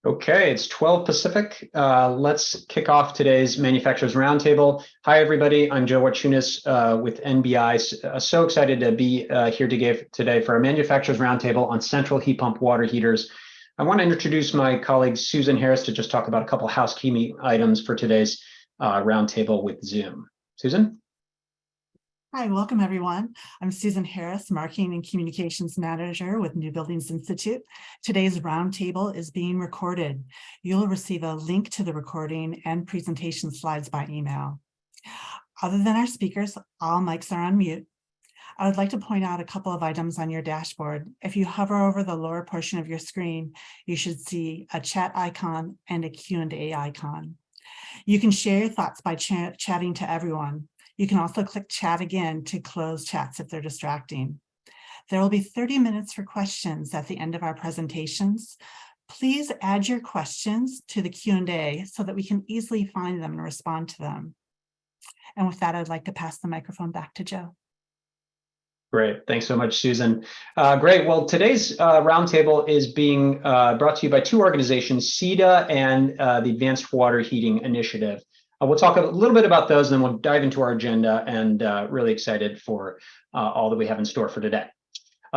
Okay, it's 12 Pacific. Let's kick off today's Manufacturers Roundtable. Hi, everybody. I'm Joe Wachunas with NBI. So excited to be here today for our Manufacturers Roundtable on central heat pump water heaters. I want to introduce my colleague Susan Harris to just talk about a couple housekeeping items for today's roundtable with Zoom. Susan? Hi, welcome everyone. I'm Susan Harris, Marketing and Communications Manager with New Buildings Institute. Today's roundtable is being recorded. You'll receive a link to the recording and presentation slides by email. Other than our speakers, all mics are on mute. I would like to point out a couple of items on your dashboard. If you hover over the lower portion of your screen, you should see a chat icon and a Q&A icon. You can share your thoughts by chatting to everyone. You can also click chat again to close chats if they're distracting. There will be 30 minutes for questions at the end of our presentations. Please add your questions to the Q&A so that we can easily find them and respond to them. And with that, I'd like to pass the microphone back to Joe. Great. Thanks so much, Susan. Great. Well, today's roundtable is being brought to you by two organizations, CEDA and the Advanced Water Heating Initiative. We'll talk a little bit about those, and then we'll dive into our agenda, and really excited for all that we have in store for today.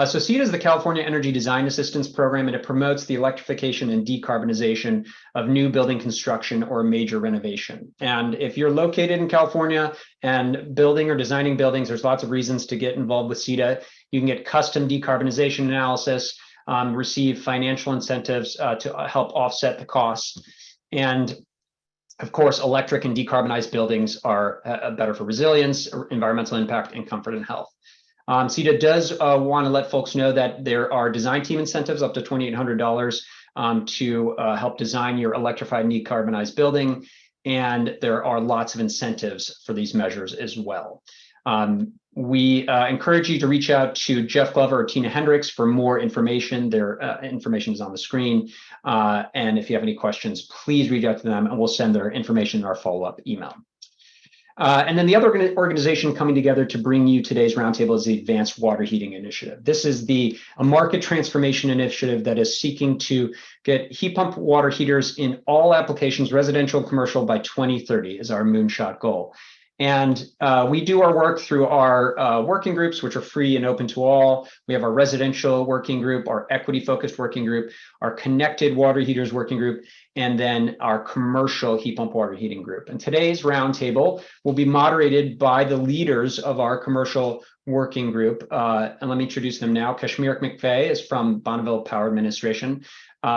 So CEDA is the California Energy Design Assistance Program, and it promotes the electrification and decarbonization of new building construction or major renovation. And if you're located in California and building or designing buildings, there's lots of reasons to get involved with CEDA. You can get custom decarbonization analysis, receive financial incentives to help offset the costs. And of course, electric and decarbonized buildings are better for resilience, environmental impact, and comfort and health. CEDA does want to let folks know that there are design team incentives up to $2,800 to help design your electrified and decarbonized building. And there are lots of incentives for these measures as well. We encourage you to reach out to Jeff Glover or Tina Hendricks for more information. Their information is on the screen. And if you have any questions, please reach out to them and we'll send their information in our follow-up email. And then the other organization coming together to bring you today's roundtable is the Advanced Water Heating Initiative. This is a market transformation initiative that is seeking to get heat pump water heaters in all applications, residential and commercial, by 2030 is our moonshot goal. And we do our work through our working groups, which are free and open to all. We have our residential working group, our equity-focused working group, our connected water heaters working group, and then our commercial heat pump water heating group. And today's roundtable will be moderated by the leaders of our commercial working group. And let me introduce them now. Kashmir McVeigh is from Bonneville Power Administration.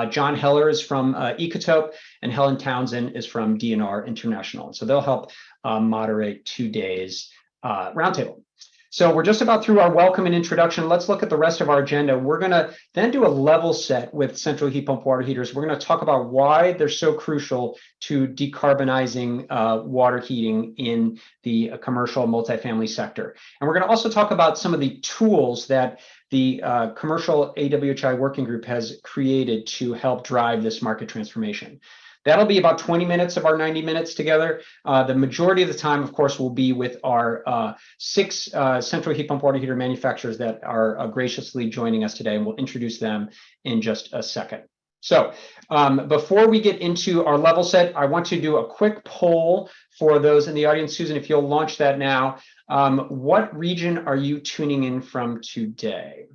John Heller is from Ecotope, and Helen Townsend is from DNR International. So they'll help moderate today's roundtable. So we're just about through our welcome and introduction. Let's look at the rest of our agenda. We're going to then do a level set with central heat pump water heaters. We're going to talk about why they're so crucial to decarbonizing water heating in the commercial multifamily sector. And we're going to also talk about some of the tools that the commercial AWHI working group has created to help drive this market transformation. That'll be about 20 minutes of our 90 minutes together. The majority of the time, of course, will be with our 6 central heat pump water heater manufacturers that are graciously joining us today, and we'll introduce them in just a second. So before we get into our level set, I want to do a quick poll for those in the audience. Susan, if you'll launch that now. What region are you tuning in from today?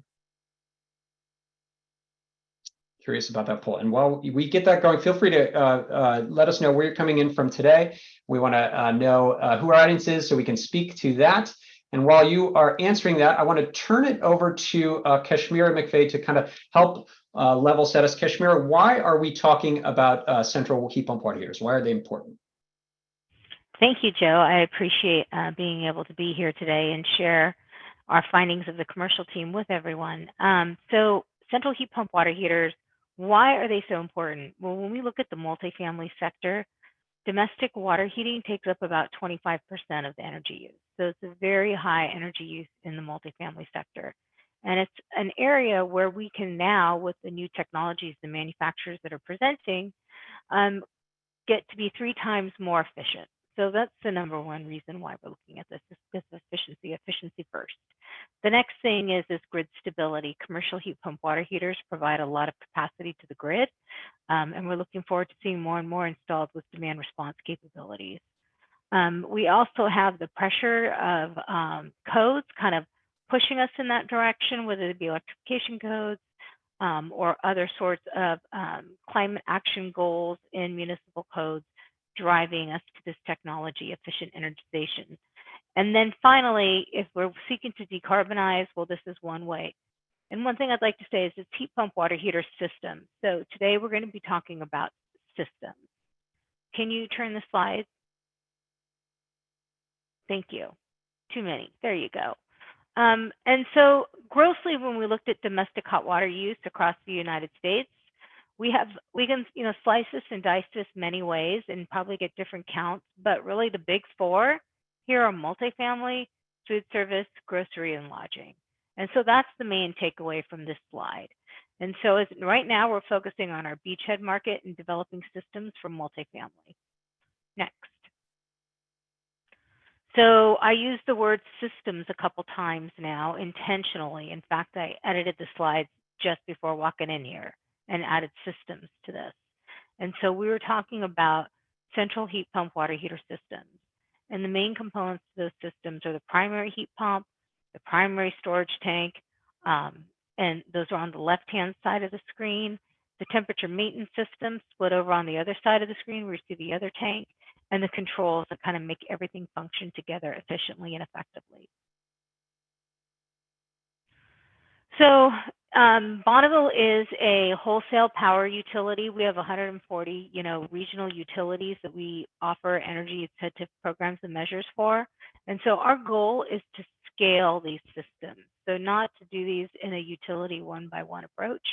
Curious about that poll. And while we get that going, feel free to let us know where you're coming in from today. We want to know who our audience is so we can speak to that. And while you are answering that, I want to turn it over to Kashmir McVeigh to kind of help level set us. Kashmir, why are we talking about central heat pump water heaters? Why are they important? Thank you, Joe. I appreciate being able to be here today and share our findings of the commercial team with everyone. So central heat pump water heaters, why are they so important? Well, when we look at the multifamily sector, domestic water heating takes up about 25% of the energy use. So it's a very high energy use in the multifamily sector. And it's an area where we can now, with the new technologies, the manufacturers that are presenting, get to be 3 times more efficient. So that's the number one reason why we're looking at this is efficiency first. The next thing is grid stability. Commercial heat pump water heaters provide a lot of capacity to the grid, and we're looking forward to seeing more and more installed with demand response capabilities. We also have the pressure of codes kind of pushing us in that direction, whether it be electrification codes or other sorts of climate action goals in municipal codes, driving us to this technology efficient energization. And then finally, if we're seeking to decarbonize, well, this is one way. And one thing I'd like to say is it's heat pump water heater systems. So today we're going to be talking about systems. Can you turn the slide? Thank you. Too many. There you go. And so grossly, when we looked at domestic hot water use across the United States, we can slice this and dice this many ways and probably get different counts, but really the big four here are multifamily, food service, grocery, and lodging. And so that's the main takeaway from this slide. And so right now we're focusing on our beachhead market and developing systems for multifamily. Next. So I used the word systems a couple times now intentionally. In fact, I edited the slides just before walking in here and added systems to this. And so we were talking about central heat pump water heater systems. And the main components of those systems are the primary heat pump, the primary storage tank, and those are on the left-hand side of the screen. The temperature maintenance system split over on the other side of the screen where you see the other tank, and the controls that kind of make everything function together efficiently and effectively. So Bonneville is a wholesale power utility. We have 140, regional utilities that we offer energy incentive programs and measures for. And so our goal is to scale these systems. So not to do these in a utility one-by-one approach,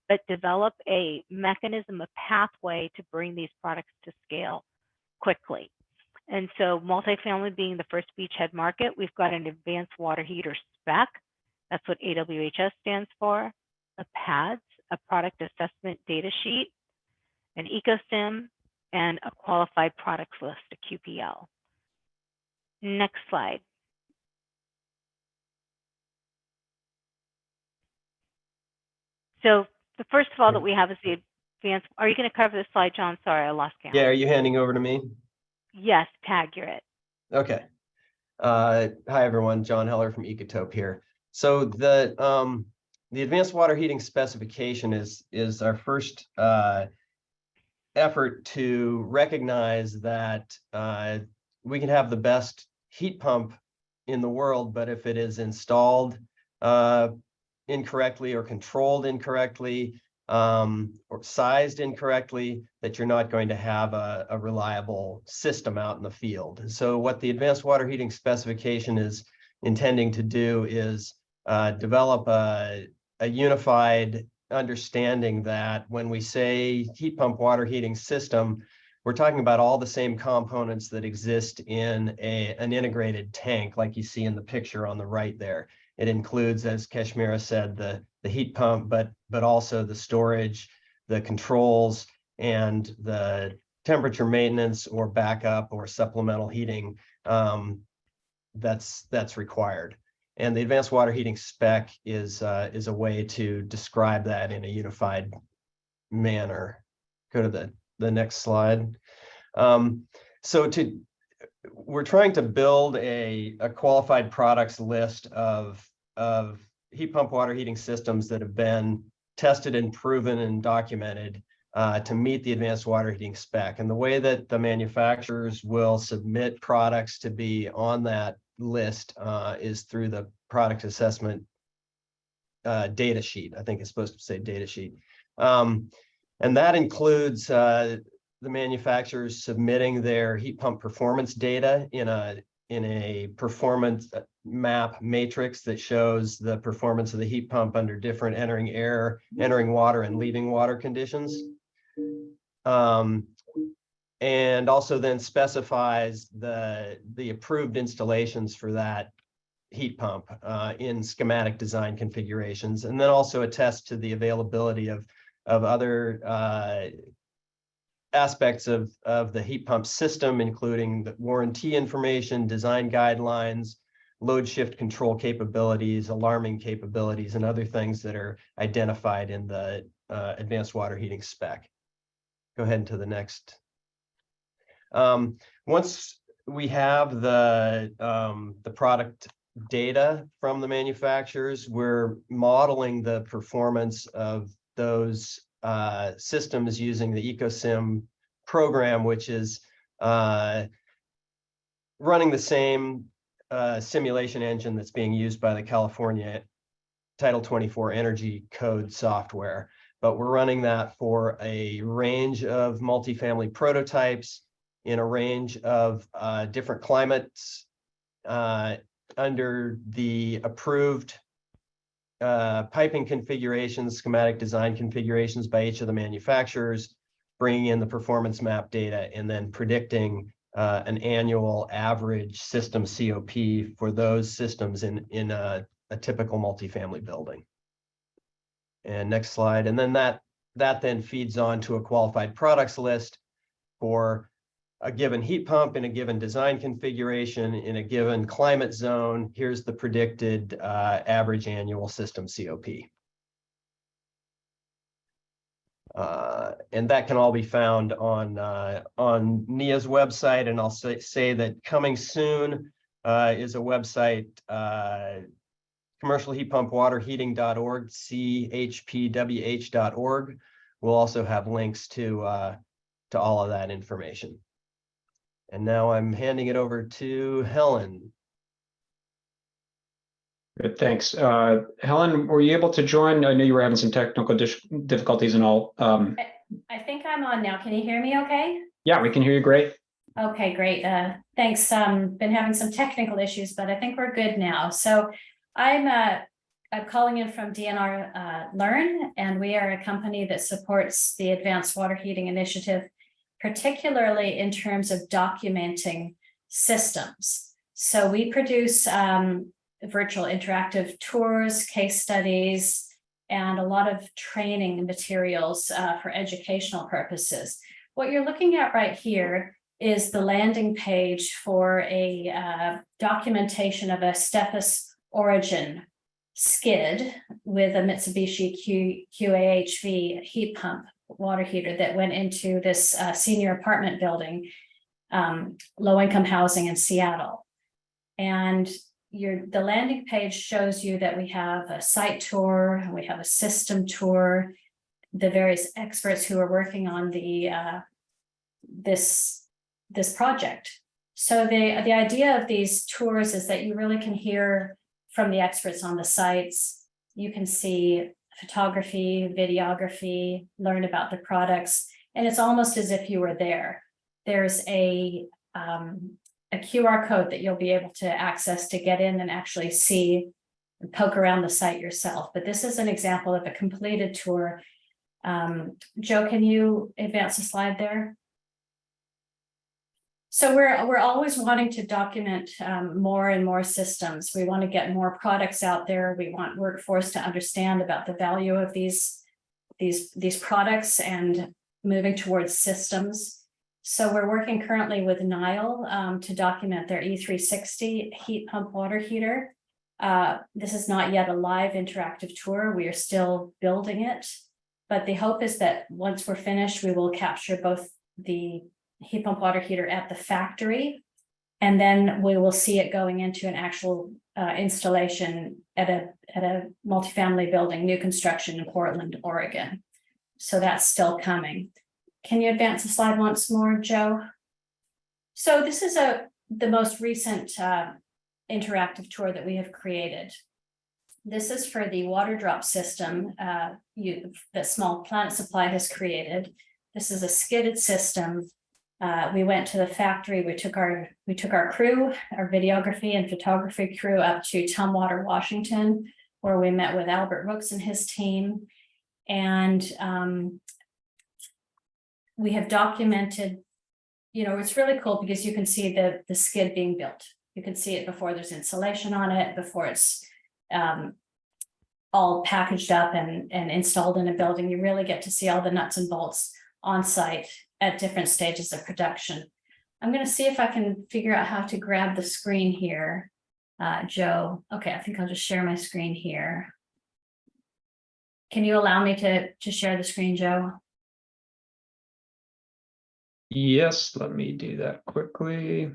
but develop a mechanism, a pathway to bring these products to scale quickly. And so multifamily being the first beachhead market, we've got an advanced water heater spec. That's what AWHS stands for. A PADS, a product assessment data sheet, an EcoSim, and a qualified products list, a QPL. Next slide. So the first of all that we have is the advanced. Are you going to cover this slide, John? Sorry, I lost count. Yeah, are you handing over to me? Yes, tag, you're it. Okay. Hi everyone, John Heller from Ecotope here. So the advanced water heating specification is our first effort to recognize that we can have the best heat pump in the world, but if it is installed incorrectly or controlled incorrectly or sized incorrectly, that you're not going to have a reliable system out in the field. So what the advanced water heating specification is intending to do is develop a unified understanding that when we say heat pump water heating system, we're talking about all the same components that exist in an integrated tank, like you see in the picture on the right there. It includes, as Kashmira said, the heat pump, but also the storage, the controls, and the temperature maintenance or backup or supplemental heating that's required. And the advanced water heating spec is a way to describe that in a unified manner. Go to the next slide. We're trying to build a qualified products list of heat pump water heating systems that have been tested and proven and documented to meet the advanced water heating spec. And the way that the manufacturers will submit products to be on that list is through the product assessment data sheet. I think it's supposed to say data sheet. And that includes the manufacturers submitting their heat pump performance data in a performance map matrix that shows the performance of the heat pump under different entering air, entering water, and leaving water conditions. And also then specifies the approved installations for that heat pump in schematic design configurations, and then also attests to the availability of other aspects of the heat pump system, including the warranty information, design guidelines, load shift control capabilities, alarming capabilities, and other things that are identified in the advanced water heating spec. Go ahead to the next. Once we have the product data from the manufacturers, we're modeling the performance of those systems using the EcoSim program, which is running the same simulation engine that's being used by the California Title 24 Energy Code software. But we're running that for a range of multifamily prototypes in a range of different climates under the approved piping configurations, schematic design configurations by each of the manufacturers, bringing in the performance map data, and then predicting an annual average system COP for those systems in a typical multifamily building. And next slide. And then that then feeds on to a qualified products list for a given heat pump in a given design configuration in a given climate zone. Here's the predicted average annual system COP. And that can all be found on NEA's website. And I'll say that coming soon is a website, commercialheatpumpwaterheating.org, chpwh.org. We'll also have links to all of that information. And now I'm handing it over to Helen. Good, thanks. Helen, were you able to join? I know you were having some technical difficulties and all. I think I'm on now. Can you hear me okay? Yeah, we can hear you great. Okay, great. Thanks. Been having some technical issues, but I think we're good now. So I'm calling in from DNR Learn, and we are a company that supports the Advanced Water Heating Initiative, particularly in terms of documenting systems. So we produce virtual interactive tours, case studies, and a lot of training materials for educational purposes. What you're looking at right here is the landing page for a documentation of a Stethus Origin skid with a Mitsubishi QAHV heat pump water heater that went into this senior apartment building, low-income housing in Seattle. And the landing page shows you that we have a site tour, we have a system tour, the various experts who are working on the this project. So the idea of these tours is that you really can hear from the experts on the sites. You can see photography, videography, learn about the products, and it's almost as if you were there. There's a QR code that you'll be able to access to get in and actually see and poke around the site yourself. But this is an example of a completed tour. Joe, can you advance the slide there? So we're always wanting to document more and more systems. We want to get more products out there. We want workforce to understand about the value of these products and moving towards systems. So we're working currently with Nile to document their E360 heat pump water heater. This is not yet a live interactive tour. We are still building it, but the hope is that once we're finished, we will capture both the heat pump water heater at the factory, and then we will see it going into an actual installation at a multifamily building, new construction in Portland, Oregon. So that's still coming. Can you advance the slide once more, Joe? So this is the most recent interactive tour that we have created. This is for the water drop system that Small Planet Supply has created. This is a skidded system. We went to the factory. We took our crew, our videography and photography crew, up to Tumwater, Washington, where we met with Albert Rooks and his team. And we have documented, it's really cool because you can see the skid being built. You can see it before there's insulation on it, before it's all packaged up and installed in a building. You really get to see all the nuts and bolts on site at different stages of production. I'm going to see if I can figure out how to grab the screen here, Joe. Okay, I think I'll just share my screen here. Can you allow me to share the screen, Joe? Yes, let me do that quickly.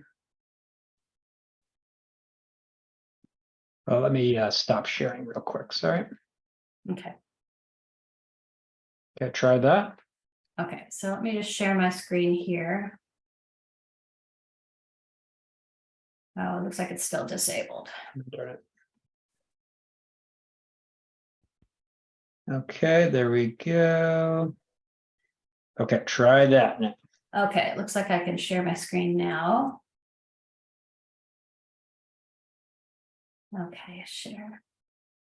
Let me stop sharing real quick. Sorry. Okay. Okay, try that. Okay, so let me just share my screen here. Oh, it looks like it's still disabled. Darn it. Okay, there we go. Okay, try that now. Okay, it looks like I can share my screen now. Okay, share.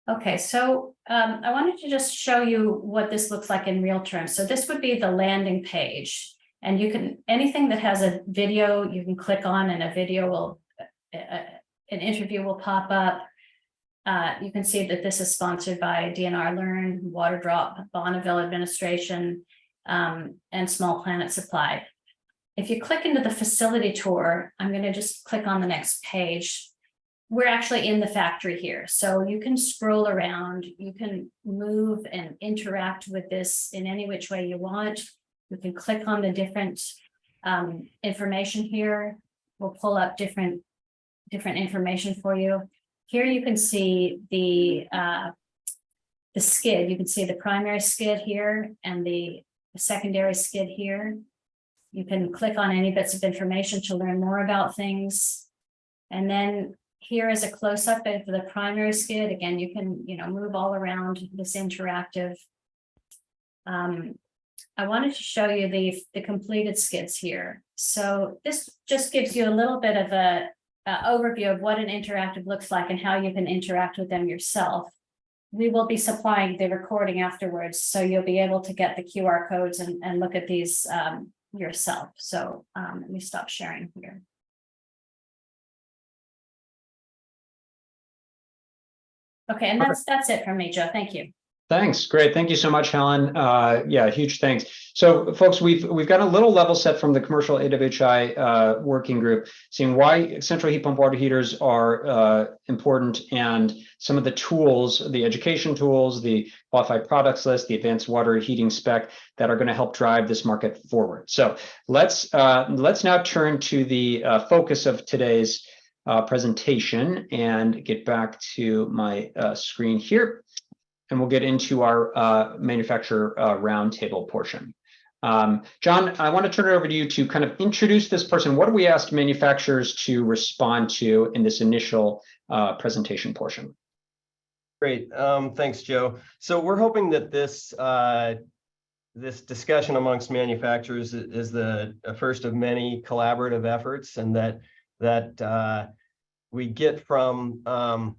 Okay, so I wanted to just show you what this looks like in real terms. So this would be the landing page, and you can, anything that has a video, you can click on, and a video will, an interview will pop up. You can see that this is sponsored by DNR Learn, Water Drop, Bonneville Administration, and Small Planet Supply. If you click into the facility tour, I'm going to just click on the next page. We're actually in the factory here, so you can scroll around, you can move and interact with this in any which way you want. You can click on the different information here. We'll pull up different information for you. Here you can see the skid. You can see the primary skid here and the secondary skid here. You can click on any bits of information to learn more about things. And then here is a close-up of the primary skid. Again, you can, move all around this interactive. I wanted to show you the completed skids here. So this just gives you a little bit of a overview of what an interactive looks like and how you can interact with them yourself. We will be supplying the recording afterwards, so you'll be able to get the QR codes and look at these yourself. So let me stop sharing here. Okay, and that's it from me, Joe. Thank you. Thanks. Great. Thank you so much, Helen. Yeah, huge thanks. So folks, we've got a little level set from the commercial AWHI working group, seeing why central heat pump water heaters are important, and some of the tools, the education tools, the qualified products list, the advanced water heating spec that are going to help drive this market forward. So let's now turn to the focus of today's presentation and get back to my screen here. And we'll get into our manufacturer roundtable portion. John, I want to turn it over to you to kind of introduce this person. What do we ask manufacturers to respond to in this initial presentation portion? Great. Thanks, Joe. So we're hoping that this this discussion amongst manufacturers is the first of many collaborative efforts, and that we get from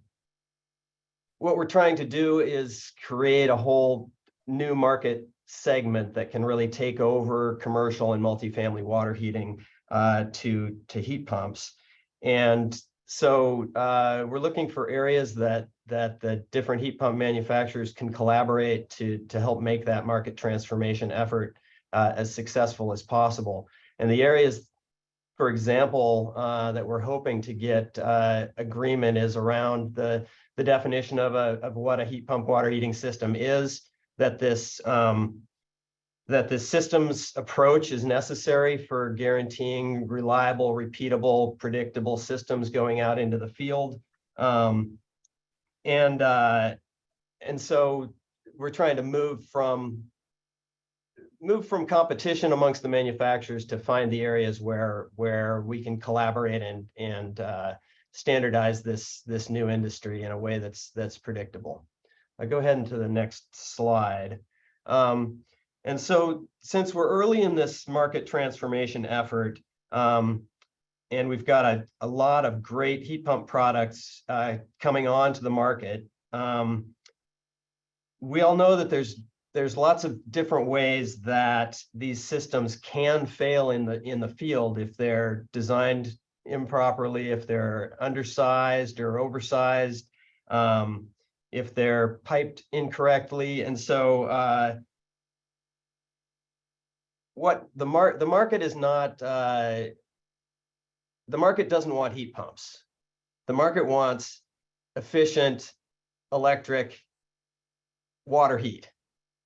what we're trying to do is create a whole new market segment that can really take over commercial and multifamily water heating to heat pumps. And so we're looking for areas that the different heat pump manufacturers can collaborate to help make that market transformation effort as successful as possible. And the areas, for example, that we're hoping to get agreement is around the definition of what a heat pump water heating system is, that this systems approach is necessary for guaranteeing reliable, repeatable, predictable systems going out into the field. And so we're trying to move from competition amongst the manufacturers to find the areas where we can collaborate and standardize this new industry in a way that's predictable. I'll go ahead into the next slide. And so since we're early in this market transformation effort, and we've got a lot of great heat pump products coming on to the market, we all know that there's lots of different ways that these systems can fail in the field if they're designed improperly, if they're undersized or oversized, if they're piped incorrectly. And so what the market is not, the market doesn't want heat pumps. The market wants efficient electric water heat.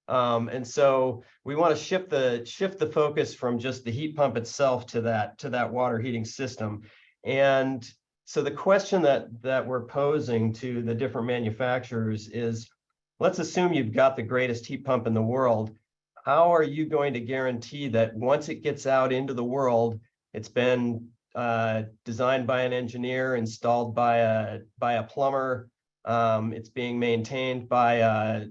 And so we want to shift the focus from just the heat pump itself to that water heating system. And so the question that we're posing to the different manufacturers is, let's assume you've got the greatest heat pump in the world. How are you going to guarantee that once it gets out into the world, it's been designed by an engineer, installed by a plumber, it's being maintained by a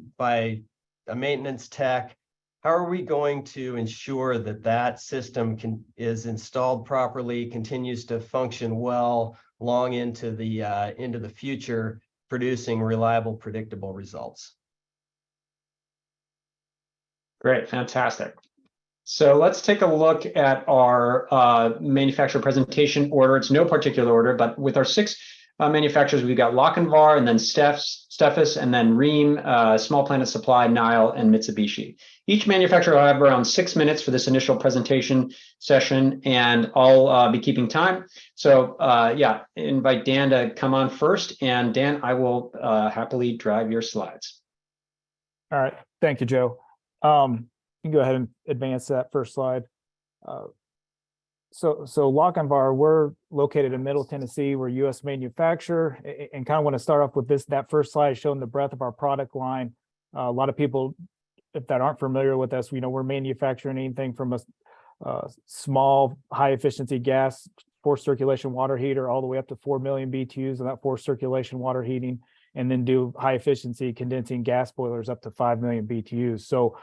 maintenance tech? How are we going to ensure that system is installed properly, continues to function well long into the future, producing reliable, predictable results? Great, fantastic. So let's take a look at our manufacturer presentation order. It's no particular order, but with our 6 manufacturers, we've got Lochinvar, and then Steffes, and then Rheem, Small Planet Supply, Nile, and Mitsubishi. Each manufacturer will have around 6 minutes for this initial presentation session, and I'll be keeping time. So yeah, invite Dan to come on first, and Dan, I will happily drive your slides. All right, thank you, Joe. You can go ahead and advance that first slide. So Lochinvar, we're located in Middle Tennessee. We're a U.S. manufacturer, and kind of want to start off with that first slide showing the breadth of our product line. A lot of people, if that aren't familiar with us, we're manufacturing anything from a small, high efficiency gas forced circulation water heater all the way up to 4 million BTUs of that forced circulation water heating, and then do high efficiency condensing gas boilers up to 5 million BTUs. So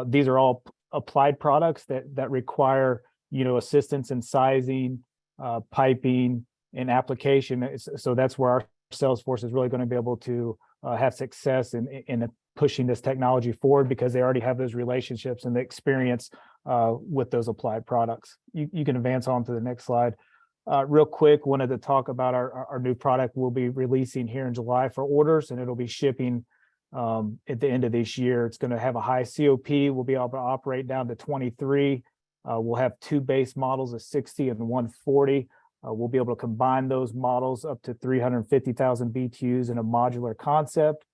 these are all applied products that require assistance in sizing, piping, and application. So that's where our sales force is really going to be able to have success in pushing this technology forward, because they already have those relationships and the experience with those applied products. You can advance on to the next slide. Real quick, wanted to talk about our new product we'll be releasing here in July for orders, and it'll be shipping at the end of this year. It's going to have a high COP. We'll be able to operate down to 23. We'll have 2 base models, a 60 and 140. We'll be able to combine those models up to 350,000 BTUs in a modular concept.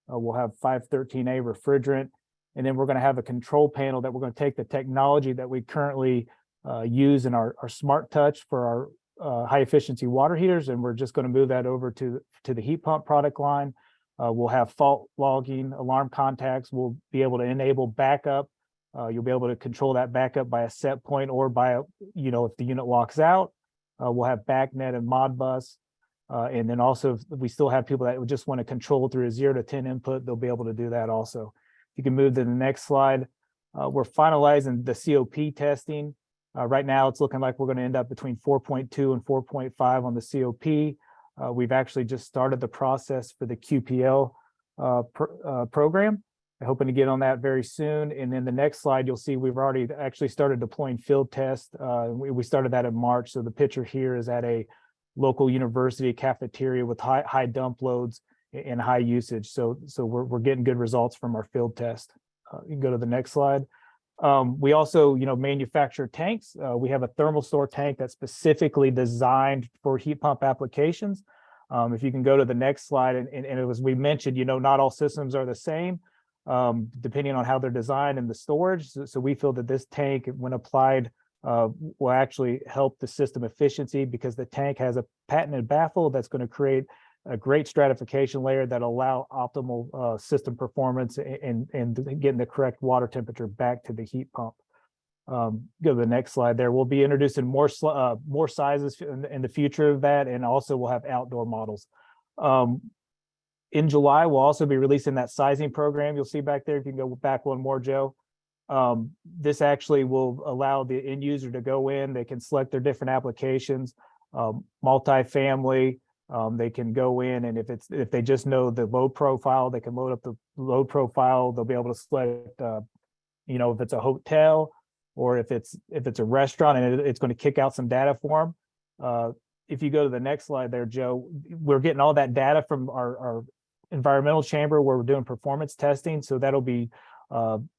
We'll have 513A refrigerant, and then we're going to have a control panel that we're going to take the technology that we currently use in our Smart Touch for our high efficiency water heaters, and we're just going to move that over to the heat pump product line. We'll have fault logging, alarm contacts. We'll be able to enable backup. You'll be able to control that backup by a set point or by if the unit locks out. We'll have BACnet and Modbus. And then also, if we still have people that would just want to control through a 0 to 10 input, they'll be able to do that also. You can move to the next slide. We're finalizing the COP testing. Right now, it's looking like we're going to end up between 4.2 and 4.5 on the COP. We've actually just started the process for the QPL program. I'm hoping to get on that very soon. And then the next slide, you'll see we've already actually started deploying field tests. We started that in March. So the picture here is at a local university cafeteria with high dump loads and high usage. So we're getting good results from our field test. You can go to the next slide. We also, manufacture tanks. We have a thermal store tank that's specifically designed for heat pump applications. If you can go to the next slide, and as we mentioned, not all systems are the same, depending on how they're designed and the storage. So we feel that this tank, when applied, will actually help the system efficiency, because the tank has a patented baffle that's going to create a great stratification layer that allow optimal system performance and getting the correct water temperature back to the heat pump. Go to the next slide there. We'll be introducing more sizes in the future of that, and also we'll have outdoor models. In July, we'll also be releasing that sizing program. You'll see back there, if you can go back one more, Joe. This actually will allow the end user to go in. They can select their different applications, multifamily. They can go in, and if they just know the load profile, they can load up the load profile. They'll be able to select, if it's a hotel or if it's a restaurant, and it's going to kick out some data for them. If you go to the next slide there, Joe, we're getting all that data from our environmental chamber where we're doing performance testing. So that'll be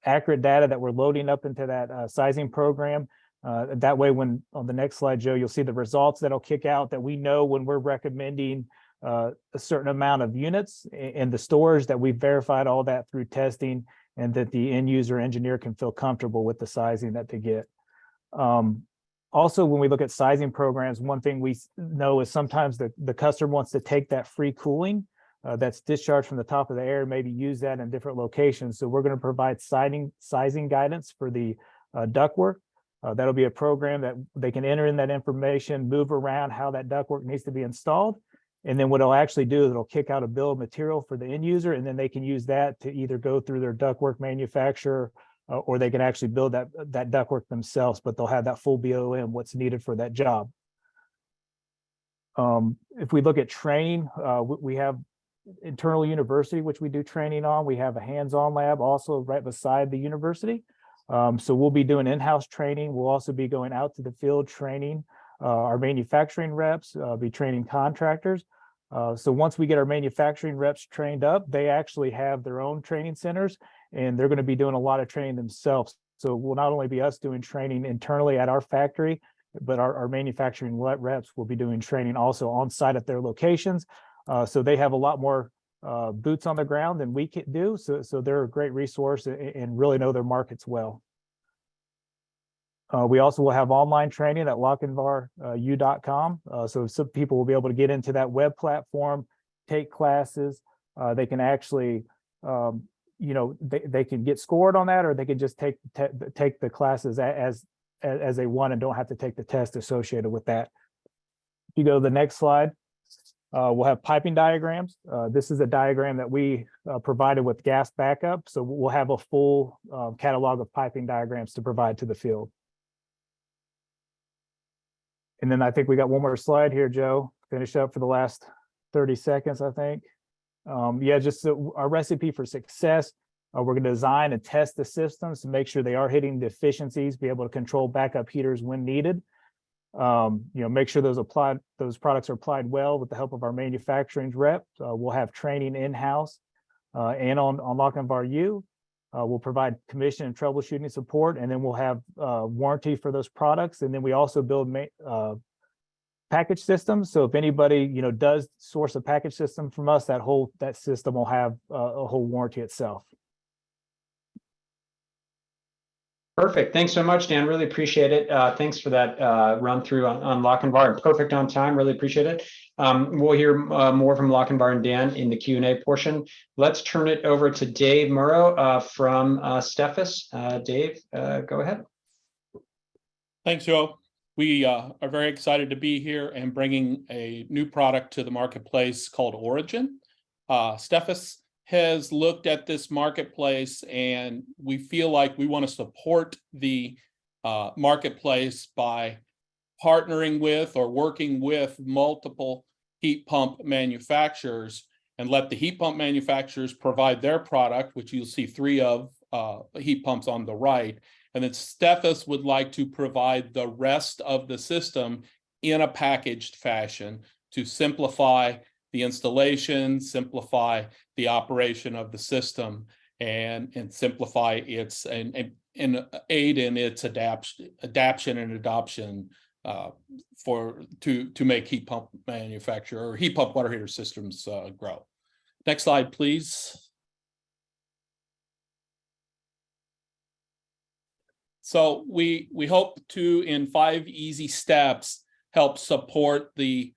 accurate data that we're loading up into that sizing program. That way, when on the next slide, Joe, you'll see the results that'll kick out that we know when we're recommending a certain amount of units in the stores, that we've verified all that through testing, and that the end user engineer can feel comfortable with the sizing that they get. Also, when we look at sizing programs, one thing we know is sometimes the customer wants to take that free cooling that's discharged from the top of the air, maybe use that in different locations. So we're going to provide sizing guidance for the ductwork. That'll be a program that they can enter in that information, move around how that ductwork needs to be installed. And then what it'll actually do is it'll kick out a bill of material for the end user, and then they can use that to either go through their ductwork manufacturer, or they can actually build that ductwork themselves, but they'll have that full BOM, what's needed for that job. If we look at training, we have internal university, which we do training on. We have a hands-on lab also right beside the university. So we'll be doing in-house training. We'll also be going out to the field training our manufacturing reps, be training contractors. So once we get our manufacturing reps trained up, they actually have their own training centers, and they're going to be doing a lot of training themselves. So we'll not only be us doing training internally at our factory, but our manufacturing reps will be doing training also on site at their locations. So they have a lot more boots on the ground than we can do. So they're a great resource and really know their markets well. We also will have online training at lochinvaru.com. So some people will be able to get into that web platform, take classes. They can actually, they can get scored on that, or they can just take the classes as they want and don't have to take the test associated with that. If you go to the next slide, we'll have piping diagrams. This is a diagram that we provided with gas backup. So we'll have a full catalog of piping diagrams to provide to the field. And then I think we got one more slide here, Joe. Finish up for the last 30 seconds, I think. Just our recipe for success. We're going to design and test the systems to make sure they are hitting the efficiencies, be able to control backup heaters when needed. Make sure those products are applied well with the help of our manufacturing rep. We'll have training in-house and on LochinVaru. We'll provide commission and troubleshooting support, and then we'll have warranty for those products. And then we also build package systems. So if anybody does source a package system from us, that system will have a whole warranty itself. Perfect. Thanks so much, Dan. Really appreciate it. Thanks for that run through on LochinVaru. Perfect on time. Really appreciate it. We'll hear more from LochinVaru and Dan in the Q&A portion. Let's turn it over to Dave Murrow from Steffes. Dave, go ahead. Thanks, Joe. We are very excited to be here and bringing a new product to the marketplace called Origin. Steffes has looked at this marketplace, and we feel like we want to support the marketplace by partnering with or working with multiple heat pump manufacturers, and let the heat pump manufacturers provide their product, which you'll see 3 of heat pumps on the right. And then Steffes would like to provide the rest of the system in a packaged fashion to simplify the installation, simplify the operation of the system, and simplify its and aid in its adaptation and adoption to make heat pump manufacturer or heat pump water heater systems grow. Next slide, please. So we hope to, in 5 easy steps, help support the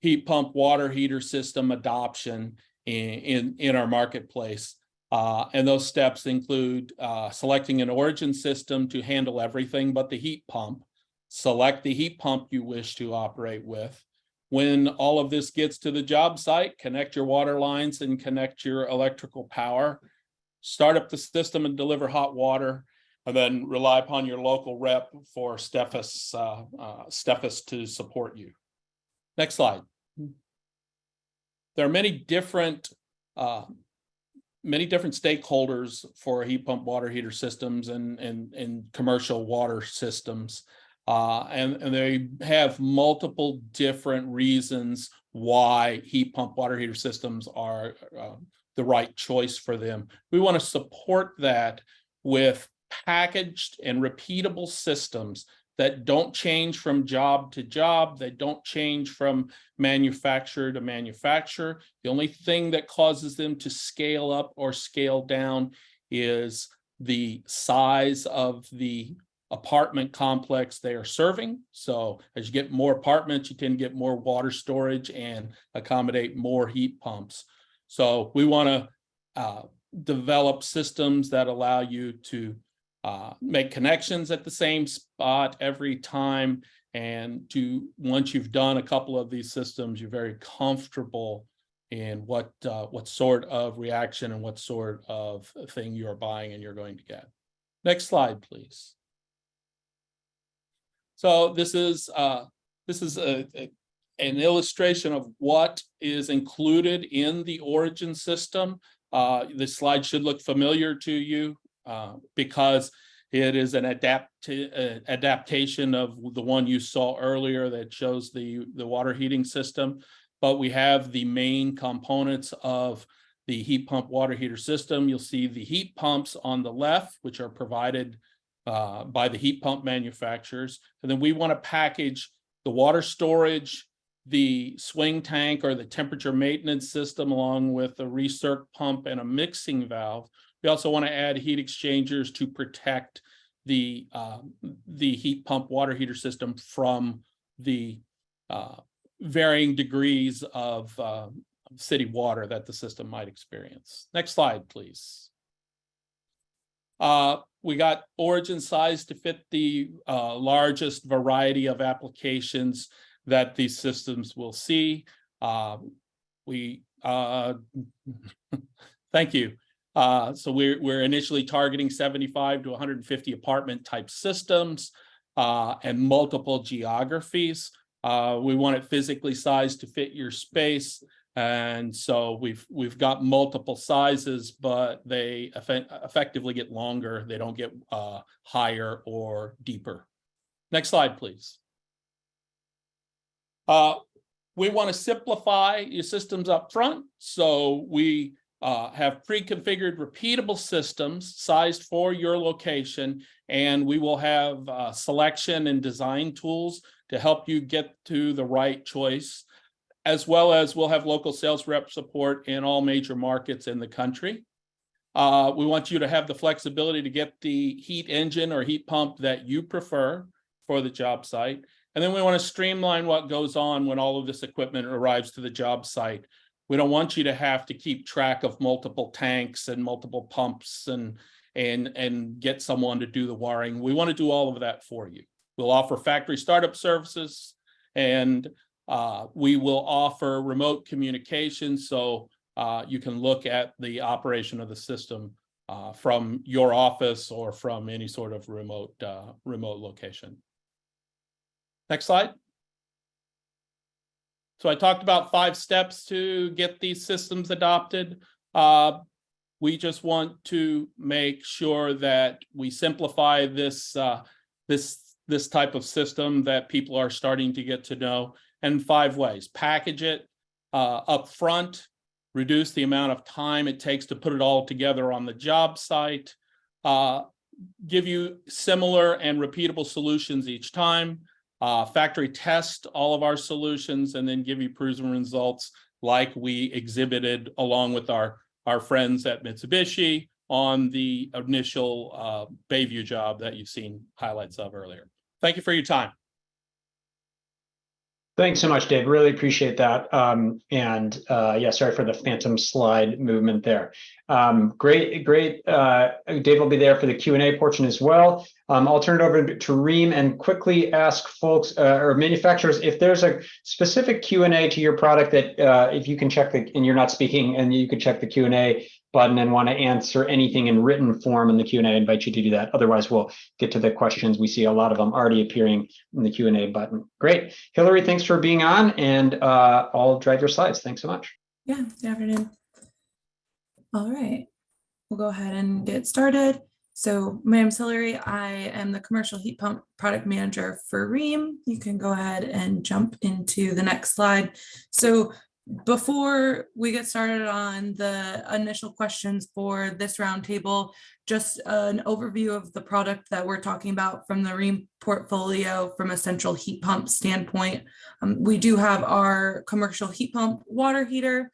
heat pump water heater system adoption in our marketplace. And those steps include selecting an Origin system to handle everything but the heat pump. Select the heat pump you wish to operate with. When all of this gets to the job site, connect your water lines and connect your electrical power. Start up the system and deliver hot water, and then rely upon your local rep for Steffes to support you. Next slide. There are many different stakeholders for heat pump water heater systems and commercial water systems, and they have multiple different reasons why heat pump water heater systems are the right choice for them. We want to support that with packaged and repeatable systems that don't change from job to job, that don't change from manufacturer to manufacturer. The only thing that causes them to scale up or scale down is the size of the apartment complex they are serving. So as you get more apartments, you tend to get more water storage and accommodate more heat pumps. So we want to develop systems that allow you to make connections at the same spot every time. And once you've done a couple of these systems, you're very comfortable in what sort of reaction and what sort of thing you're buying and you're going to get. Next slide, please. So this is an illustration of what is included in the Origin system. This slide should look familiar to you because it is an adaptation of the one you saw earlier that shows the water heating system. But we have the main components of the heat pump water heater system. You'll see the heat pumps on the left, which are provided by the heat pump manufacturers. And then we want to package the water storage, the swing tank or the temperature maintenance system, along with a recirc pump and a mixing valve. We also want to add heat exchangers to protect the heat pump water heater system from the varying degrees of city water that the system might experience. Next slide, please. We got Origin size to fit the largest variety of applications that these systems will see. Thank you. So we're initially targeting 75 to 150 apartment type systems and multiple geographies. We want it physically sized to fit your space. And so we've got multiple sizes, but they effectively get longer. They don't get higher or deeper. Next slide, please. We want to simplify your systems up front. So we have pre-configured repeatable systems sized for your location, and we will have selection and design tools to help you get to the right choice, as well as we'll have local sales rep support in all major markets in the country. We want you to have the flexibility to get the heat engine or heat pump that you prefer for the job site. And then we want to streamline what goes on when all of this equipment arrives to the job site. We don't want you to have to keep track of multiple tanks and multiple pumps and get someone to do the wiring. We want to do all of that for you. We'll offer factory startup services, and we will offer remote communication, so you can look at the operation of the system from your office or from any sort of remote location. Next slide. So I talked about 5 steps to get these systems adopted. We just want to make sure that we simplify this type of system that people are starting to get to know in 5 ways. Package it up front, reduce the amount of time it takes to put it all together on the job site, give you similar and repeatable solutions each time, factory test all of our solutions, and then give you proven results like we exhibited along with our friends at Mitsubishi on the initial Bayview job that you've seen highlights of earlier. Thank you for your time. Thanks so much, Dave. Really appreciate that. Yeah, sorry for the phantom slide movement there. Great. Dave will be there for the Q&A portion as well. I'll turn it over to Reem and quickly ask folks or manufacturers if there's a specific Q&A to your product that if you can check and you're not speaking, and you can check the Q&A button and want to answer anything in written form in the Q&A, I invite you to do that. Otherwise, we'll get to the questions. We see a lot of them already appearing in the Q&A button. Great. Hillary, thanks for being on, and I'll drive your slides. Thanks so much. Yeah, good afternoon. All right, we'll go ahead and get started. So my name's Hillary. I am the commercial heat pump product manager for Reem. You can go ahead and jump into the next slide. So before we get started on the initial questions for this roundtable, just an overview of the product that we're talking about from the Rheem portfolio from a central heat pump standpoint. We do have our commercial heat pump water heater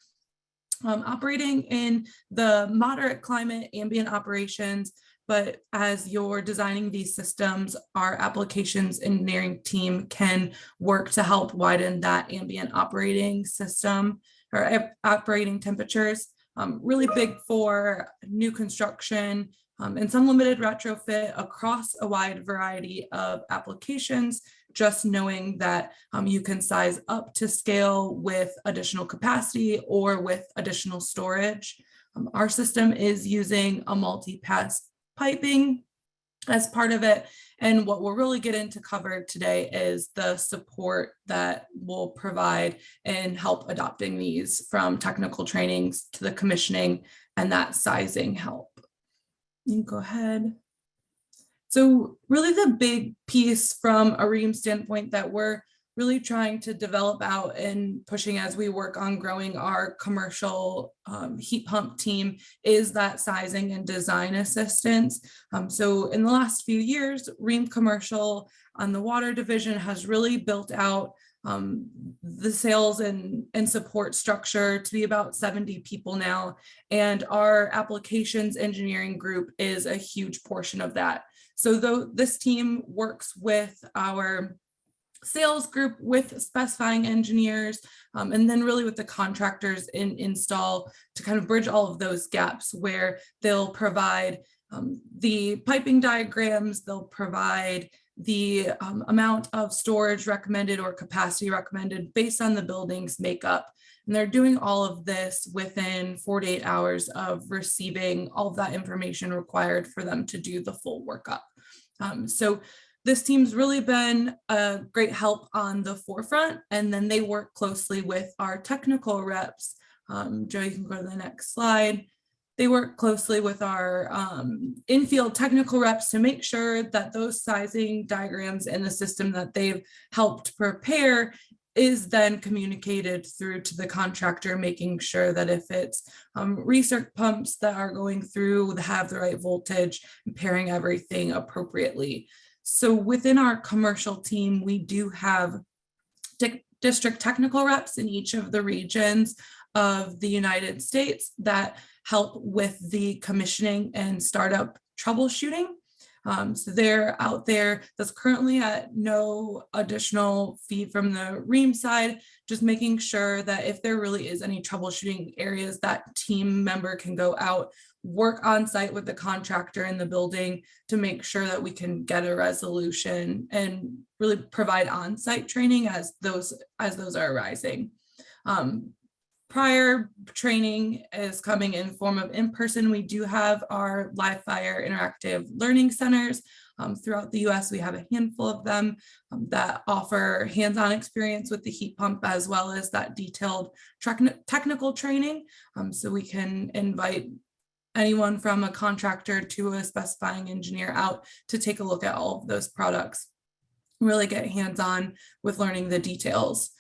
operating in the moderate climate ambient operations. But as you're designing these systems, our applications engineering team can work to help widen that ambient operating system or operating temperatures. Really big for new construction and some limited retrofit across a wide variety of applications, just knowing that you can size up to scale with additional capacity or with additional storage. Our system is using a multi-pass piping as part of it. And what we'll really get into cover today is the support that we'll provide and help adopting these, from technical trainings to the commissioning and that sizing help. You can go ahead. So really the big piece from a Rheem standpoint that we're really trying to develop out and pushing as we work on growing our commercial heat pump team is that sizing and design assistance. So in the last few years, Rheem Commercial on the water division has really built out the sales and support structure to be about 70 people now. And our applications engineering group is a huge portion of that. So though this team works with our sales group, with specifying engineers, and then really with the contractors in install to kind of bridge all of those gaps where they'll provide the piping diagrams, they'll provide the amount of storage recommended or capacity recommended based on the building's makeup. And they're doing all of this within 48 hours of receiving all of that information required for them to do the full workup. So this team's really been a great help on the forefront, and then they work closely with our technical reps. Joe, you can go to the next slide. They work closely with our in-field technical reps to make sure that those sizing diagrams and the system that they've helped prepare is then communicated through to the contractor, making sure that if it's recirc pumps that are going through, have the right voltage, and pairing everything appropriately. So within our commercial team, we do have district technical reps in each of the regions of the United States that help with the commissioning and startup troubleshooting. So they're out there. That's currently at no additional fee from the Rheem side, just making sure that if there really is any troubleshooting areas, that team member can go out, work on site with the contractor in the building to make sure that we can get a resolution and really provide on-site training as those are arising. Prior training is coming in form of in-person. We do have our live fire interactive learning centers throughout the US. We have a handful of them that offer hands-on experience with the heat pump, as well as that detailed technical training. So we can invite anyone from a contractor to a specifying engineer out to take a look at all of those products, really get hands-on with learning the details.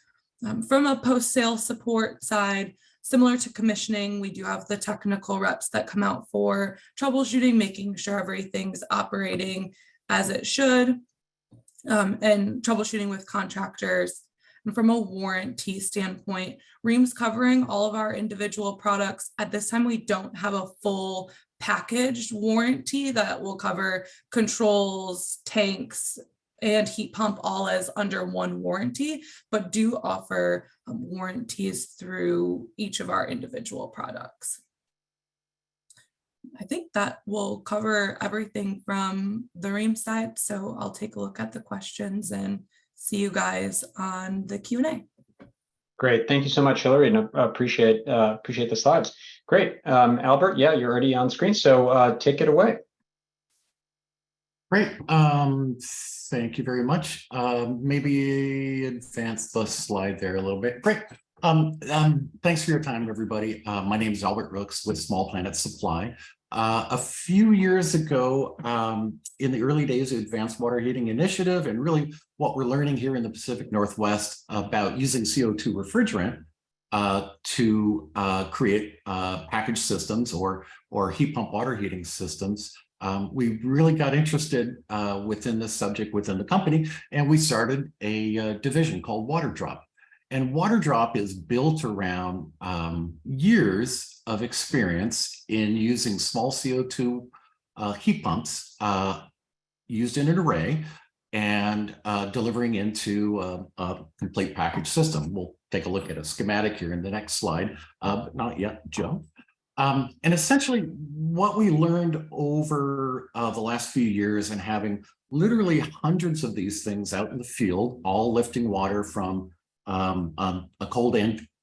From a post-sale support side, similar to commissioning, we do have the technical reps that come out for troubleshooting, making sure everything's operating as it should, and troubleshooting with contractors. And from a warranty standpoint, Rheem's covering all of our individual products. At this time, we don't have a full packaged warranty that will cover controls, tanks, and heat pump all as under one warranty, but do offer warranties through each of our individual products. I think that will cover everything from the Rheem side. So I'll take a look at the questions and see you guys on the Q&A. Great. Thank you so much, Hillary, and appreciate the slides. Great. Albert, yeah, you're already on screen, so take it away. Great. Thank you very much. Maybe advance the slide there a little bit. Great. Thanks for your time, everybody. My name is Albert Rooks with Small Planet Supply. A few years ago, in the early days of Advanced Water Heating Initiative, and really what we're learning here in the Pacific Northwest about using CO2 refrigerant, to create package systems or heat pump water heating systems. We really got interested within this subject within the company, and we started a division called WaterDrop. And WaterDrop is built around years of experience in using small CO2 heat pumps used in an array and delivering into a complete package system. We'll take a look at a schematic here in the next slide, but not yet, Joe. And essentially what we learned over the last few years and having literally hundreds of these things out in the field, all lifting water from a cold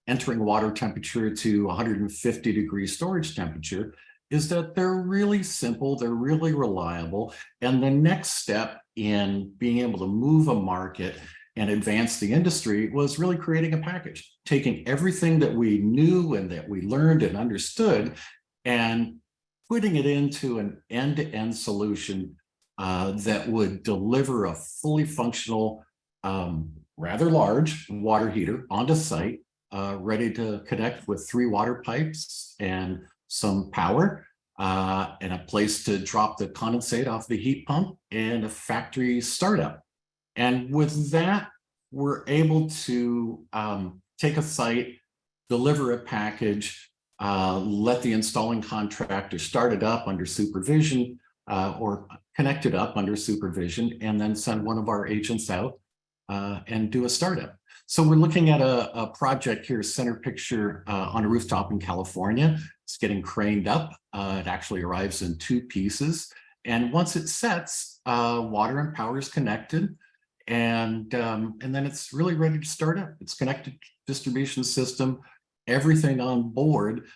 entering water temperature to 150-degree storage temperature, is that they're really simple, they're really reliable. And the next step in being able to move a market and advance the industry was really creating a package, taking everything that we knew and that we learned and understood and putting it into an end-to-end solution that would deliver a fully functional, rather large water heater onto site, ready to connect with 3 water pipes and some power and a place to drop the condensate off the heat pump and a factory startup. And with that, we're able to take a site, deliver a package, let the installing contractor start it up under supervision or connect it up under supervision, and then send one of our agents out and do a startup. So we're looking at a project here, center picture on a rooftop in California. It's getting craned up. It actually arrives in 2 pieces. And once it sets, water and power is connected. And then it's really ready to start up. It's connected distribution system. Everything on board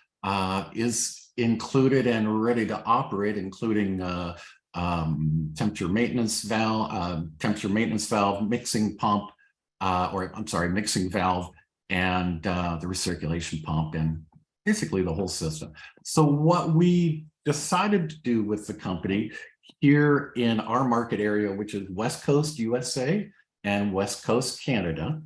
is included and ready to operate, including temperature maintenance valve, mixing pump, mixing valve, and the recirculation pump, and basically the whole system. So what we decided to do with the company here in our market area, which is West Coast USA and West Coast Canada,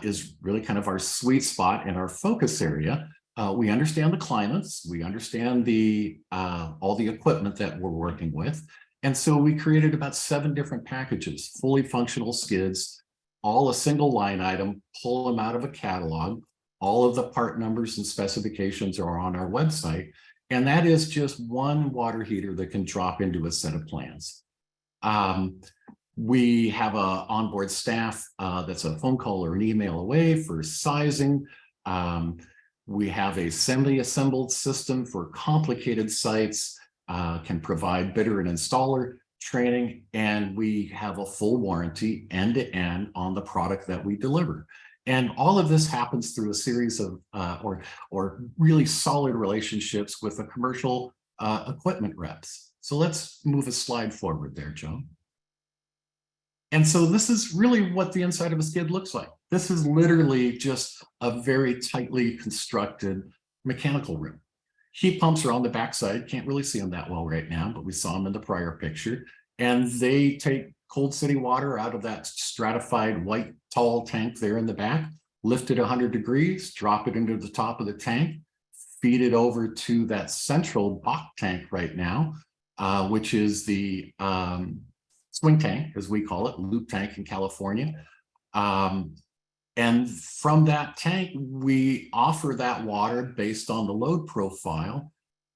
is really kind of our sweet spot and our focus area. We understand the climates, we understand the all the equipment that we're working with. And so we created about 7 different packages, fully functional skids, all a single line item, pull them out of a catalog. All of the part numbers and specifications are on our website. And that is just one water heater that can drop into a set of plans. We have a onboard staff that's a phone call or an email away for sizing. We have a semi-assembled system for complicated sites, can provide bidder and installer training, and we have a full warranty end-to-end on the product that we deliver. And all of this happens through a series of or really solid relationships with the commercial equipment reps. So let's move a slide forward there, Joe. And so this is really what the inside of a skid looks like. This is literally just a very tightly constructed mechanical room. Heat pumps are on the backside. Can't really see them that well right now, but we saw them in the prior picture. And they take cold city water out of that stratified white tall tank there in the back, lift it 100 degrees, drop it into the top of the tank, feed it over to that central Bach tank right now, which is the swing tank, as we call it, loop tank in California. And from that tank, we offer that water based on the load profile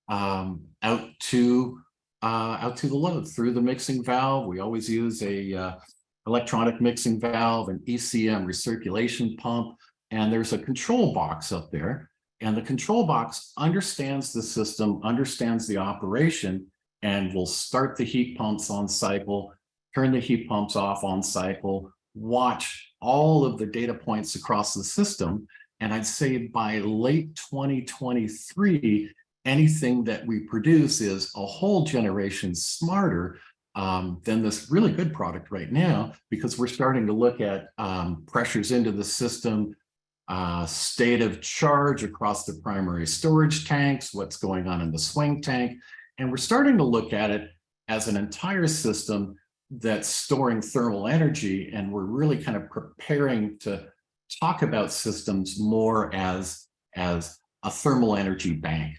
out to the load through the mixing valve. We always use a electronic mixing valve, an ECM recirculation pump, and there's a control box up there. And the control box understands the system, understands the operation, and will start the heat pumps on cycle, turn the heat pumps off on cycle, watch all of the data points across the system. And I'd say by late 2023, anything that we produce is a whole generation smarter than this really good product right now, because we're starting to look at pressures into the system, state of charge across the primary storage tanks, what's going on in the swing tank. And we're starting to look at it as an entire system that's storing thermal energy, and we're really kind of preparing to talk about systems more as a thermal energy bank.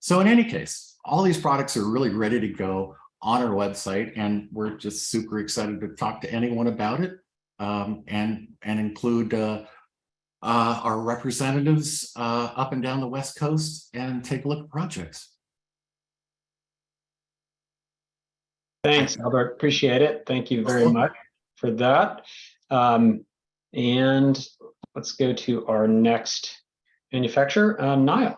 So in any case, all these products are really ready to go on our website, and we're just super excited to talk to anyone about it, and include our representatives up and down the West Coast and take a look at projects. Thanks, Albert. Appreciate it. Thank you very much for that. And let's go to our next manufacturer, Niall.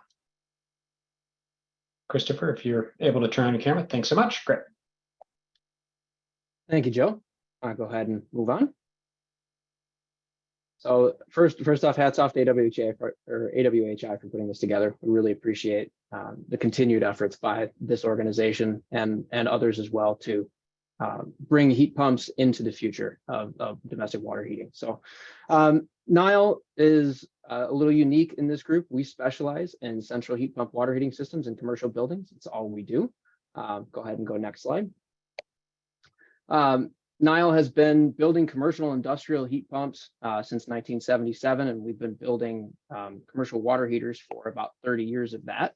Christopher, if you're able to turn on your camera, thanks so much. Great. Thank you, Joe. I'll go ahead and move on. So first off, hats off to AWHI for putting this together. We really appreciate the continued efforts by this organization and others as well to bring heat pumps into the future of domestic water heating. So Niall is a little unique in this group. We specialize in central heat pump water heating systems in commercial buildings. It's all we do. Go ahead and go next slide. Niall has been building commercial and industrial heat pumps since 1977, and we've been building commercial water heaters for about 30 years of that.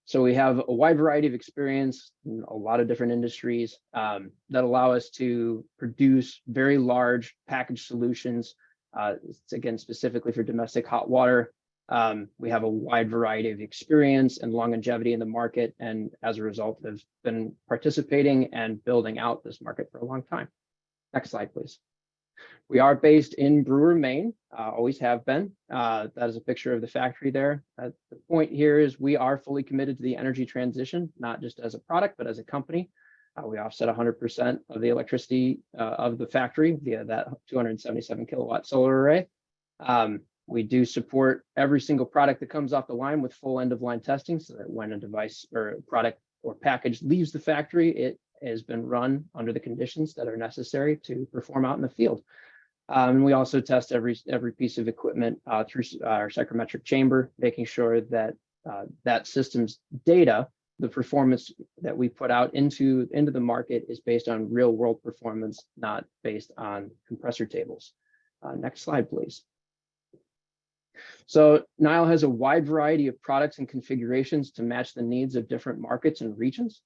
So we have a wide variety of experience in a lot of different industries that allow us to produce very large package solutions, again, specifically for domestic hot water. We have a wide variety of experience and longevity in the market, and as a result have been participating and building out this market for a long time. Next slide, please. We are based in Brewer, Maine, always have been. That is a picture of the factory there. The point here is we are fully committed to the energy transition, not just as a product, but as a company. We offset 100% of the electricity of the factory via that 277 kilowatt solar array. We do support every single product that comes off the line with full end-of-line testing, so that when a device or a product or package leaves the factory, it has been run under the conditions that are necessary to perform out in the field. And we also test every piece of equipment through our psychrometric chamber, making sure that that system's data, the performance that we put out into the market, is based on real-world performance, not based on compressor tables. Next slide, please. So Niall has a wide variety of products and configurations to match the needs of different markets and regions.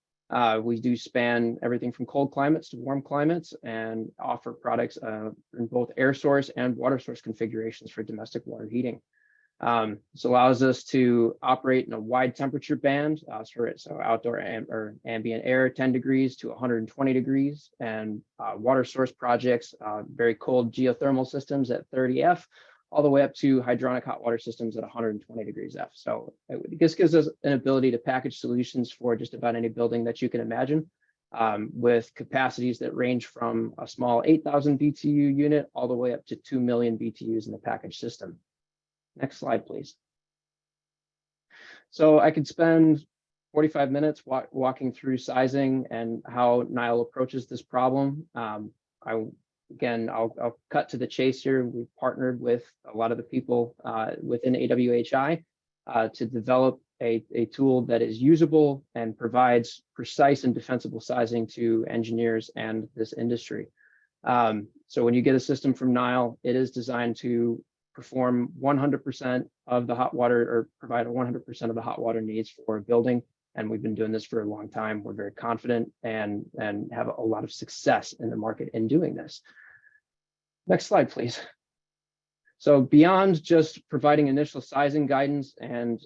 We do span everything from cold climates to warm climates and offer products in both air source and water source configurations for domestic water heating. This allows us to operate in a wide temperature band, so outdoor or ambient air, 10 degrees to 120 degrees, and water source projects, very cold geothermal systems at 30 F, all the way up to hydronic hot water systems at 120 degrees F. So this gives us an ability to package solutions for just about any building that you can imagine, with capacities that range from a small 8,000 BTU unit all the way up to 2 million BTUs in the package system. Next slide, please. So I could spend 45 minutes walking through sizing and how Niall approaches this problem. I'll cut to the chase here. We've partnered with a lot of the people within AWHI to develop a tool that is usable and provides precise and defensible sizing to engineers and this industry. So when you get a system from Niall, it is designed to perform 100% of the hot water, or provide 100% of the hot water needs for a building. And we've been doing this for a long time. We're very confident and have a lot of success in the market in doing this. Next slide, please. So beyond just providing initial sizing guidance and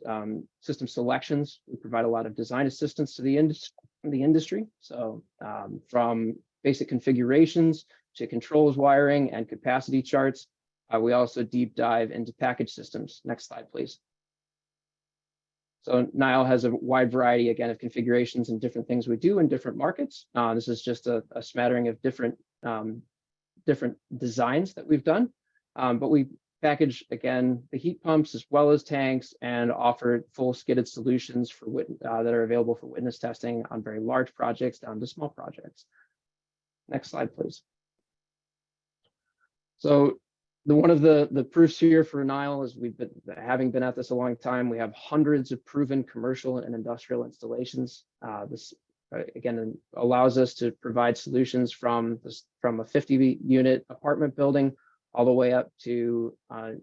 system selections, we provide a lot of design assistance to the industry. So from basic configurations to controls wiring and capacity charts, we also deep dive into package systems. Next slide, please. So Niall has a wide variety, again, of configurations and different things we do in different markets. This is just a smattering of different designs that we've done. But we package, again, the heat pumps as well as tanks, and offer full skidded solutions for that are available for witness testing on very large projects down to small projects. Next slide, please. So one of the proofs here for Niall is having been at this a long time, we have hundreds of proven commercial and industrial installations. This again allows us to provide solutions from a 50 unit apartment building all the way up to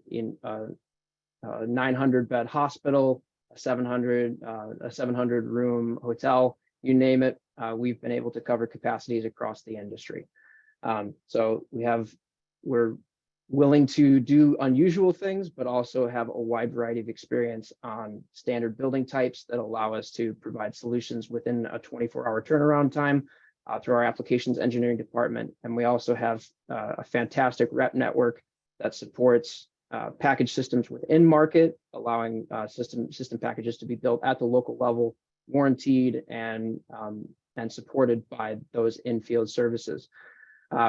in 900 bed hospital, a 700 room hotel, you name it. We've been able to cover capacities across the industry. So we're willing to do unusual things, but also have a wide variety of experience on standard building types that allow us to provide solutions within a 24-hour turnaround time through our applications engineering department. And we also have a fantastic rep network that supports package systems within market, allowing system packages to be built at the local level, warranted and supported by those in-field services.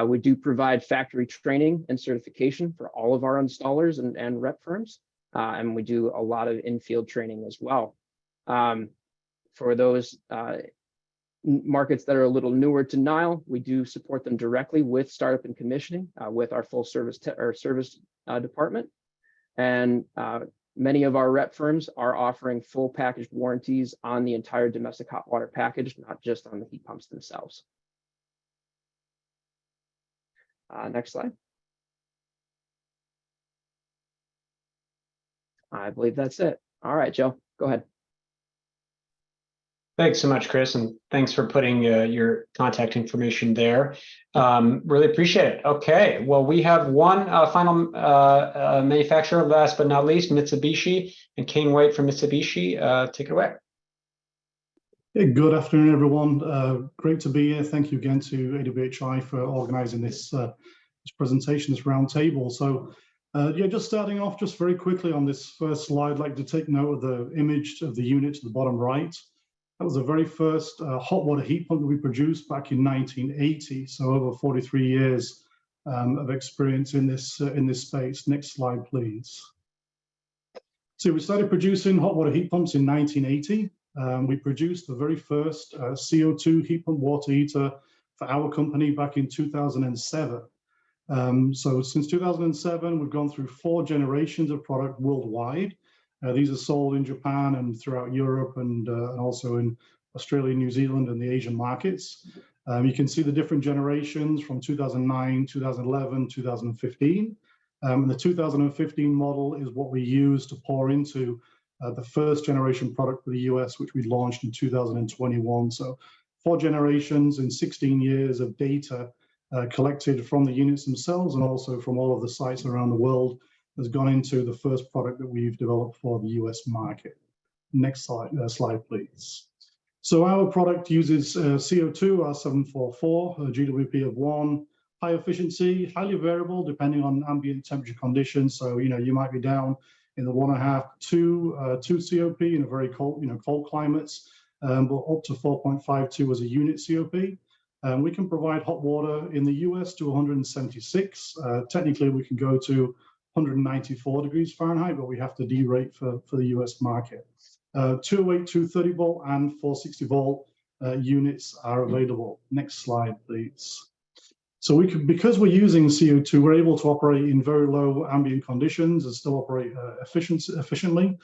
We do provide factory training and certification for all of our installers and rep firms, and we do a lot of in-field training as well. For those markets that are a little newer to Nile, we do support them directly with startup and commissioning with our full service department. And many of our rep firms are offering full packaged warranties on the entire domestic hot water package, not just on the heat pumps themselves. Next slide. I believe that's it. All right, Joe, go ahead. Thanks so much, Chris, and thanks for putting your contact information there. Really appreciate it. Okay, well, we have one final manufacturer, last but not least, Mitsubishi, and Kane White from Mitsubishi. Take it away. Hey, good afternoon, everyone. Great to be here. Thank you again to AWHI for organizing this presentation, this roundtable. So yeah, just starting off just very quickly on this first slide, I'd like to take note of the image of the unit to the bottom right. That was the very first hot water heat pump that we produced back in 1980. So over 43 years of experience in this space. Next slide, please. So we started producing hot water heat pumps in 1980. We produced the very first CO2 heat pump water heater for our company back in 2007. So since 2007, we've gone through 4 generations of product worldwide. These are sold in Japan and throughout Europe and also in Australia, New Zealand, and the Asian markets. You can see the different generations from 2009, 2011, 2015. And the 2015 model is what we use to pour into the first generation product for the US, which we launched in 2021. So 4 generations and 16 years of data collected from the units themselves and also from all of the sites around the world has gone into the first product that we've developed for the US market. Next slide, please. So our product uses CO2, R744, a GWP of 1, high efficiency, highly variable depending on ambient temperature conditions. So, you might be down in the 1.5 to 2 COP in a very cold, cold climates, but up to 4.52 as a unit COP. We can provide hot water in the US to 176. Technically, we can go to 194 degrees Fahrenheit, but we have to derate for the US market. 208, 230 volt and 460 volt units are available. Next slide, please. So because we're using CO2, we're able to operate in very low ambient conditions and still operate efficiently.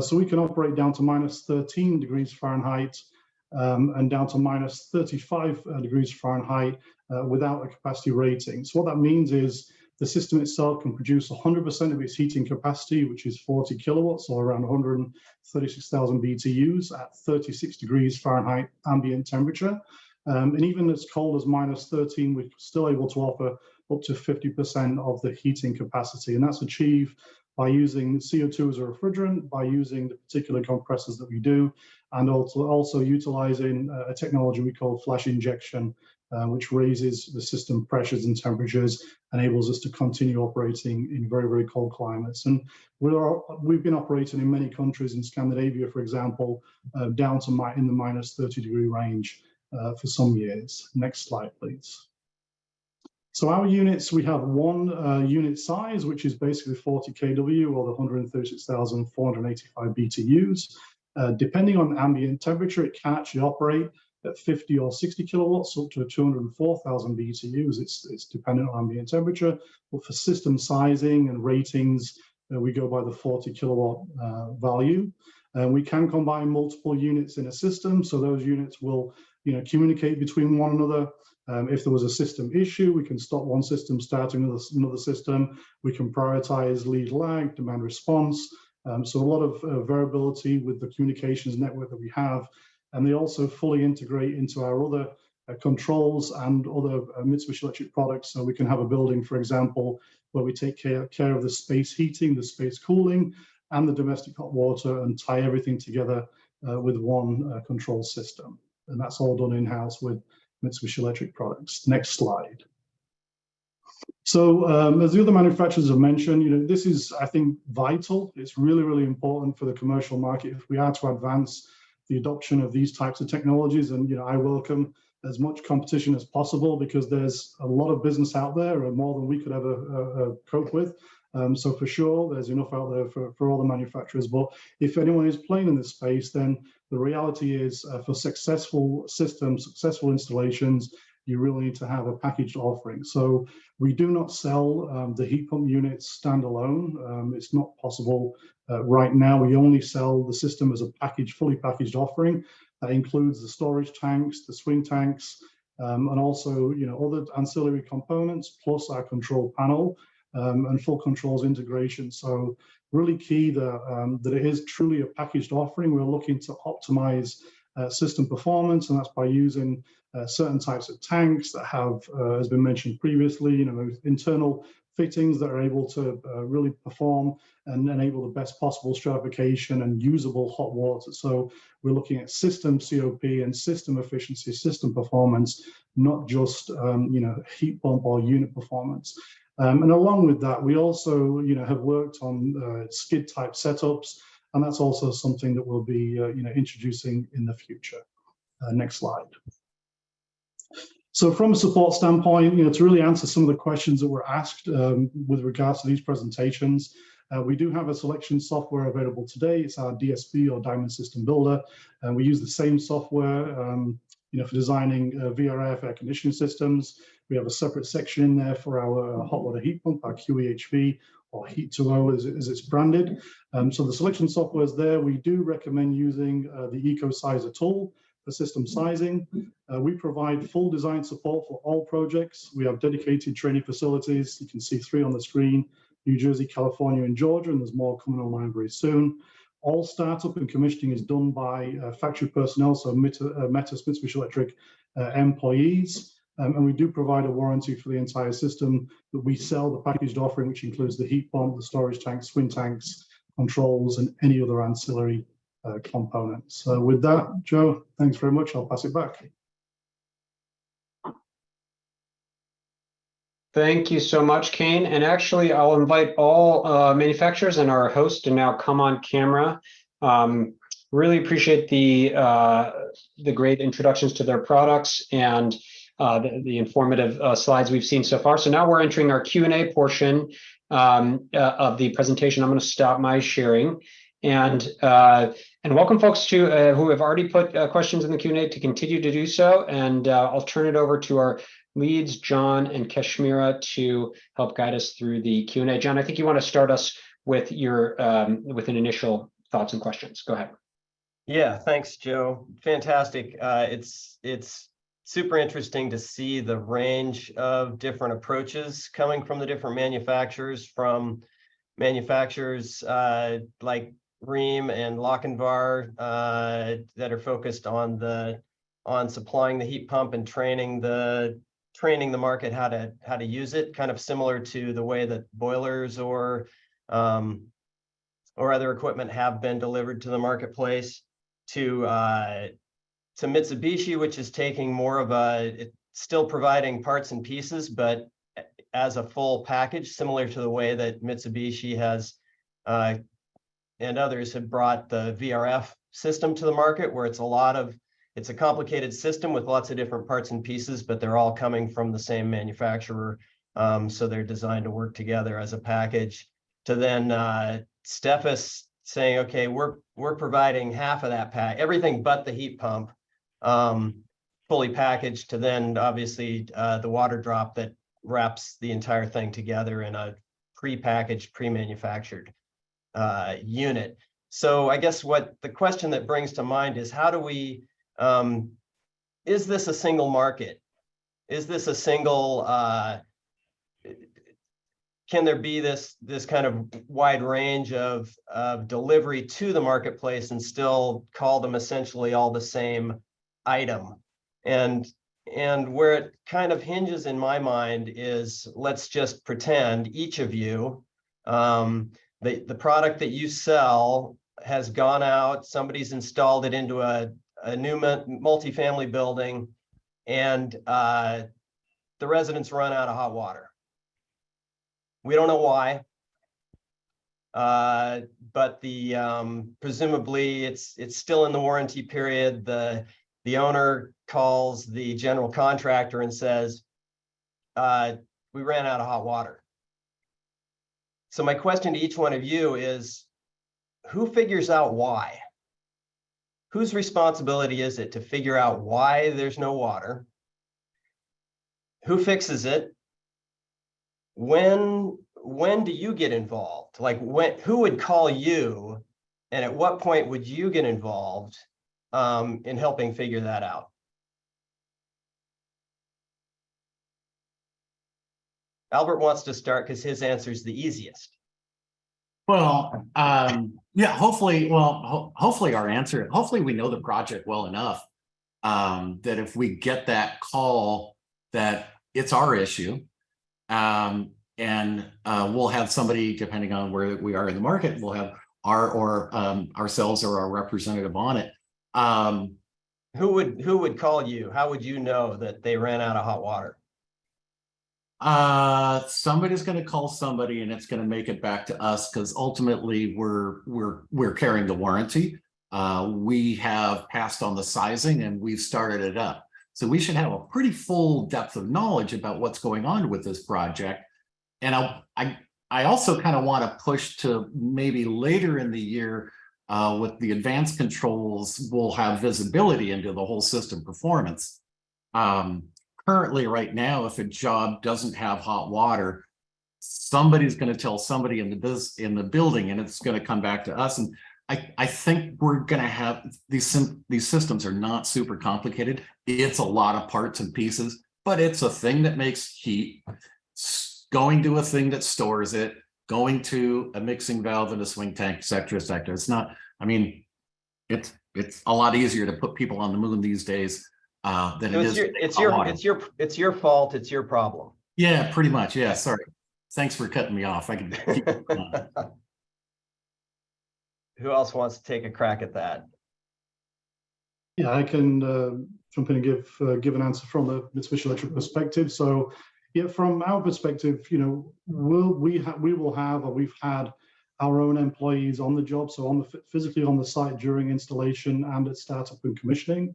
So we can operate down to -13 degrees Fahrenheit and down to -35 degrees Fahrenheit without a capacity rating. So what that means is the system itself can produce 100% of its heating capacity, which is 40 kilowatts or around 136,000 BTUs at 36 degrees Fahrenheit ambient temperature. And even as cold as -13, we're still able to offer up to 50% of the heating capacity. And that's achieved by using CO2 as a refrigerant, by using the particular compressors that we do, and also utilizing a technology we call flash injection, which raises the system pressures and temperatures, enables us to continue operating in very, very cold climates. And we've been operating in many countries in Scandinavia, for example, down to in the -30 degree range for some years. Next slide, please. So our units, we have one unit size, which is basically 40 kW or the 136,485 BTUs. Depending on ambient temperature, it can actually operate at 50 or 60 kilowatts up to 204,000 BTUs. It's dependent on ambient temperature, but for system sizing and ratings, we go by the 40 kilowatt value. We can combine multiple units in a system, so those units will communicate between one another If there was a system issue, we can stop one system, starting another system. We can prioritize lead lag, demand response. So a lot of variability with the communications network that we have. And they also fully integrate into our other controls and other Mitsubishi Electric products. So we can have a building, for example, where we take care of the space heating, the space cooling, and the domestic hot water, and tie everything together with one control system. And that's all done in-house with Mitsubishi Electric products. Next slide. So as the other manufacturers have mentioned, this is, I think, vital. It's really, really important for the commercial market if we are to advance the adoption of these types of technologies. And I welcome as much competition as possible, because there's a lot of business out there, and more than we could ever cope with. So for sure, there's enough out there for all the manufacturers. But if anyone is playing in this space, then the reality is for successful systems, successful installations, you really need to have a packaged offering. So we do not sell the heat pump units standalone. It's not possible right now. We only sell the system as a fully packaged offering. That includes the storage tanks, the swing tanks, and also other ancillary components, plus our control panel. And full controls integration. So really key that it is truly a packaged offering. We're looking to optimize system performance, and that's by using certain types of tanks that have, as been mentioned previously, internal fittings that are able to really perform and enable the best possible stratification and usable hot water. So we're looking at system COP and system efficiency, system performance, not just heat pump or unit performance. And along with that, we also, have worked on skid type setups, and that's also something that we'll be, introducing in the future. Next slide. So from a support standpoint, to really answer some of the questions that were asked with regards to these presentations, we do have a selection software available today. It's our DSB, or Diamond System Builder, and we use the same software for designing VRF air conditioning systems. We have a separate section in there for our hot water heat pump, our QEHV, or Heat2O as it's branded. So the selection software is there. We do recommend using the EcoSizer tool for system sizing. We provide full design support for all projects. We have dedicated training facilities. You can see 3 on the screen: New Jersey, California, and Georgia, and there's more coming online very soon. All startup and commissioning is done by factory personnel, so Mitsubishi Electric employees. And we do provide a warranty for the entire system that we sell, the packaged offering, which includes the heat pump, the storage tanks, swing tanks, controls, and any other ancillary components. So with that, Joe, thanks very much. I'll pass it back. Thank you so much, Kane. And actually, I'll invite all manufacturers and our host to now come on camera. Really appreciate the great introductions to their products and the informative slides we've seen so far. So now we're entering our Q&A portion of the presentation. I'm going to stop my sharing and welcome folks to who have already put questions in the Q&A to continue to do so. And I'll turn it over to our leads, John and Kashmira, to help guide us through the Q&A. John, I think you want to start us with your with an initial thoughts and questions. Go ahead. Yeah, thanks, Joe. Fantastic. It's super interesting to see the range of different approaches coming from the different manufacturers, like Rheem and Lochinvar that are focused on supplying the heat pump and training the market how to use it, kind of similar to the way that boilers or other equipment have been delivered to the marketplace, to Mitsubishi, which is taking more of it's still providing parts and pieces, but as a full package, similar to the way that Mitsubishi has and others have brought the VRF system to the market, where it's a complicated system with lots of different parts and pieces, but they're all coming from the same manufacturer. So they're designed to work together as a package. To then Steffes saying, okay, we're providing half of that pack, everything but the heat pump, fully packaged, to then obviously the water drop that wraps the entire thing together in a pre-packaged, pre-manufactured unit. So I guess what the question that brings to mind is, how do we, is this a single market? is this a single, can there be this kind of wide range of delivery to the marketplace and still call them essentially all the same item? And where it kind of hinges in my mind is, let's just pretend each of you, the product that you sell has gone out, somebody's installed it into a new multifamily building, and the residents run out of hot water. We don't know why, but presumably it's still in the warranty period. The owner calls the general contractor and says, we ran out of hot water. So my question to each one of you is, who figures out why? Whose responsibility is it to figure out why there's no water? Who fixes it? When do you get involved? Like, who would call you, and at what point would you get involved in helping figure that out? Albert wants to start because his answer is the easiest. Well, yeah, hopefully our answer, hopefully we know the project well enough that if we get that call that it's our issue, and we'll have somebody, depending on where we are in the market, we'll have ourselves or our representative on it. Who would call you? How would you know that they ran out of hot water? Somebody's going to call somebody, and it's going to make it back to us, because ultimately we're carrying the warranty. We have passed on the sizing and we've started it up. So we should have a pretty full depth of knowledge about what's going on with this project. And I also kind of want to push to maybe later in the year with the advanced controls, we'll have visibility into the whole system performance. Currently, right now, if a job doesn't have hot water, somebody's going to tell somebody in the building, and it's going to come back to us. And I think we're going to have these systems are not super complicated. It's a lot of parts and pieces, but it's a thing that makes heat, going to a thing that stores it, going to a mixing valve and a swing tank, et cetera, et cetera. It's not, I mean, it's a lot easier to put people on the moon these days than So it is. It's your fault. It's your problem. Yeah, pretty much. Yeah. Sorry. Thanks for cutting me off. I can keep Who else wants to take a crack at that? Yeah, I can jump in and give an answer from the Mitsubishi Electric perspective. So, yeah, from our perspective, you know, we've had our own employees on the job, so physically on the site during installation and at startup and commissioning.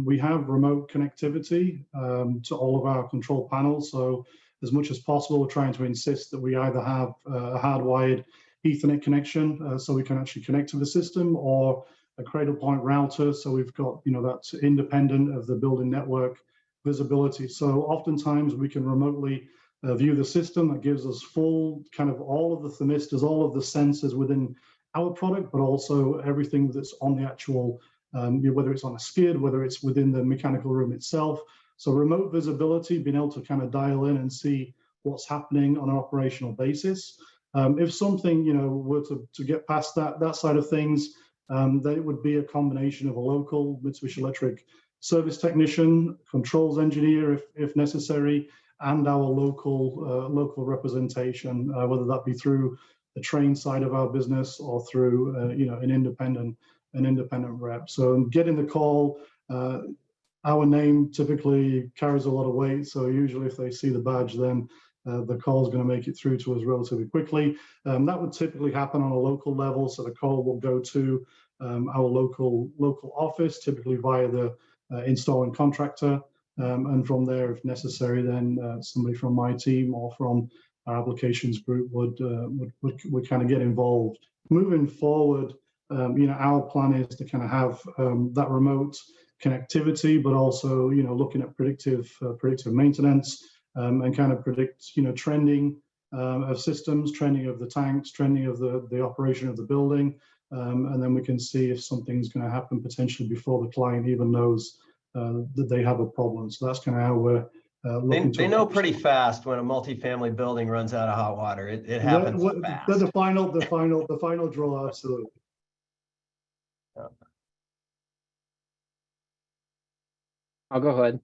We have remote connectivity to all of our control panels. So as much as possible, we're trying to insist that we either have a hardwired Ethernet connection so we can actually connect to the system, or a cradle point router. So we've got, you know, that's independent of the building network visibility. So oftentimes we can remotely view the system. That gives us full kind of all of the thermistors, all of the sensors within our product, but also everything that's on the actual whether it's on a skid, whether it's within the mechanical room itself. So remote visibility, being able to kind of dial in and see what's happening on an operational basis. If something, you know, were to get past that side of things, then it would be a combination of a local Mitsubishi Electric service technician, controls engineer if necessary, and our local representation, whether that be through the train side of our business or through you know, an independent rep. So getting the call, our name typically carries a lot of weight. So usually if they see the badge, then the call is going to make it through to us relatively quickly. That would typically happen on a local level. So the call will go to our local office, typically via the installing contractor. And from there, if necessary, then somebody from my team or from our applications group would kind of get involved. Moving forward, you know, our plan is to kind of have that remote connectivity, but also, you know, looking at predictive maintenance and kind of predict, you know, trending of systems, trending of the tanks, trending of the operation of the building, and then we can see if something's going to happen potentially before the client even knows that they have a problem. So that's kind of how looking to They know approach pretty that. fast when a multifamily building runs out of hot water. It They're happens they're fast. the final draw, absolutely. I'll go ahead.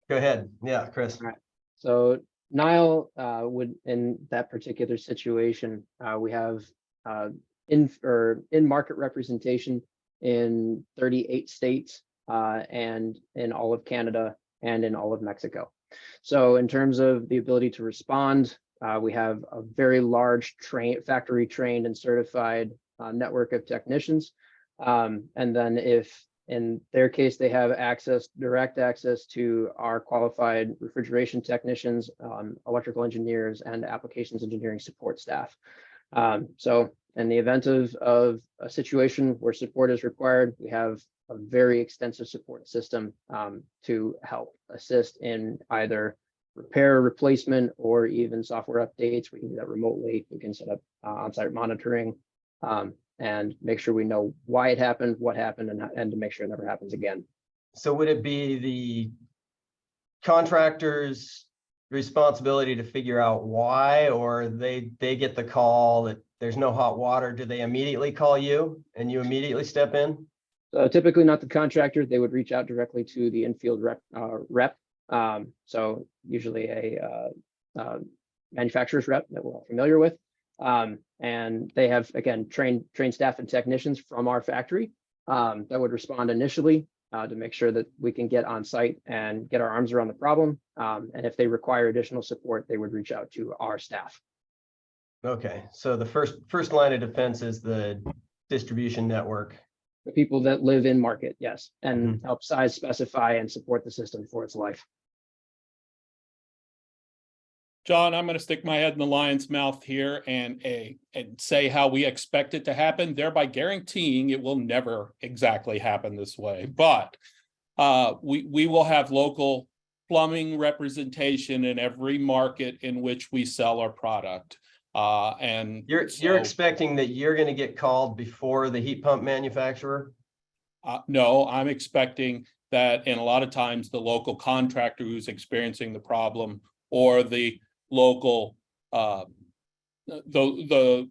Go ahead. Yeah, Chris. All right. So Nile would, in that particular situation, we have in market representation in 38 states and in all of Canada and in all of Mexico. So in terms of the ability to respond, we have a very large factory trained and certified network of technicians. And then if in their case, they have direct access to our qualified refrigeration technicians, electrical engineers, and applications engineering support staff. So in the event of a situation where support is required, we have a very extensive support system to help assist in either repair, replacement, or even software updates. We can do that remotely. We can set up on-site monitoring. And make sure we know why it happened, what happened, and to make sure it never happens again. So would it be the contractor's responsibility to figure out why, or they get the call that there's no hot water? Do they immediately call you and you immediately step in? Typically not the contractor. They would reach out directly to the infield rep. So usually a manufacturer's rep that we're all familiar with. And they have, again, trained staff and technicians from our factory that would respond initially to make sure that we can get on site and get our arms around the problem. And if they require additional support, they would reach out to our staff. Okay, so the first line of defense is the distribution network. The people that live in market, yes, and help size, specify, and support the system for its life. John, I'm going to stick my head in the lion's mouth here and say how we expect it to happen, thereby guaranteeing it will never exactly happen this way. But we will have local plumbing representation in every market in which we sell our product. And you're expecting that you're going to get called before the heat pump manufacturer? No, I'm expecting that, and a lot of times the local contractor who's experiencing the problem, or the local the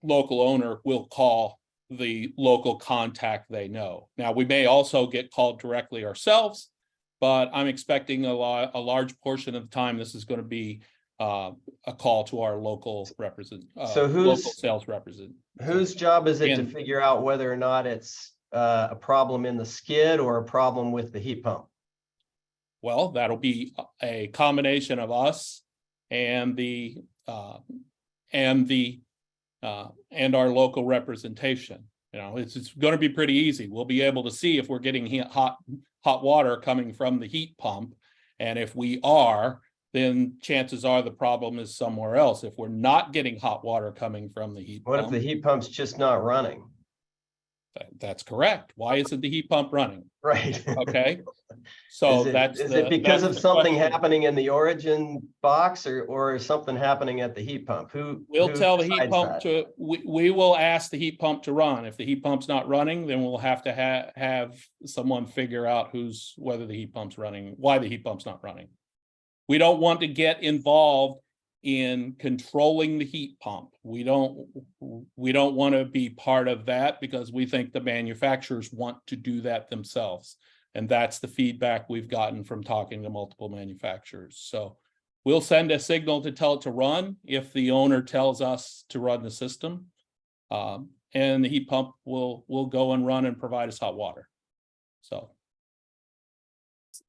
local owner will call the local contact they know. Now, we may also get called directly ourselves, but I'm expecting a large portion of the time this is going to be a call to our local local sales representative. Whose job is it to figure out whether or not it's a problem in the skid or a problem with the heat pump? Well, that'll be a combination of us and our local representation. You know, it's going to be pretty easy. We'll be able to see if we're getting hot water coming from the heat pump, and if we are, then chances are the problem is somewhere else. If we're not getting hot water coming from the heat pump, what if the heat pump's just not running? That's correct. Why isn't the heat pump running? Right. Okay. So is it because of something happening in the origin box, or is something happening at the heat pump? We'll tell the heat pump to, we will ask the heat pump to run. If the heat pump's not running, then we'll have to have someone figure out whether the heat pump's running, why the heat pump's not running. We don't want to get involved in controlling the heat pump. We don't want to be part of that, because we think the manufacturers want to do that themselves. And that's the feedback we've gotten from talking to multiple manufacturers. So we'll send a signal to tell it to run if the owner tells us to run the system. And the heat pump will go and run and provide us hot water.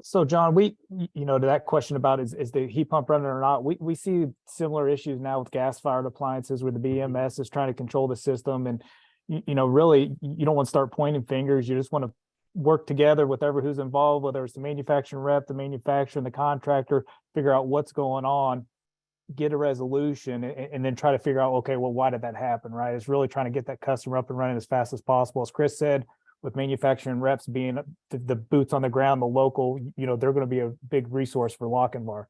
So John, to that question about is the heat pump running or not, we see similar issues now with gas-fired appliances where the BMS is trying to control the system. And, really, you don't want to start pointing fingers. You just want to work together with who's involved, whether it's the manufacturing rep, the manufacturer, and the contractor, figure out what's going on, get a resolution, and then try to figure out, okay, well, why did that happen, right? It's really trying to get that customer up and running as fast as possible. As Chris said, with manufacturing reps being the boots on the ground, the local, they're going to be a big resource for Lochinvar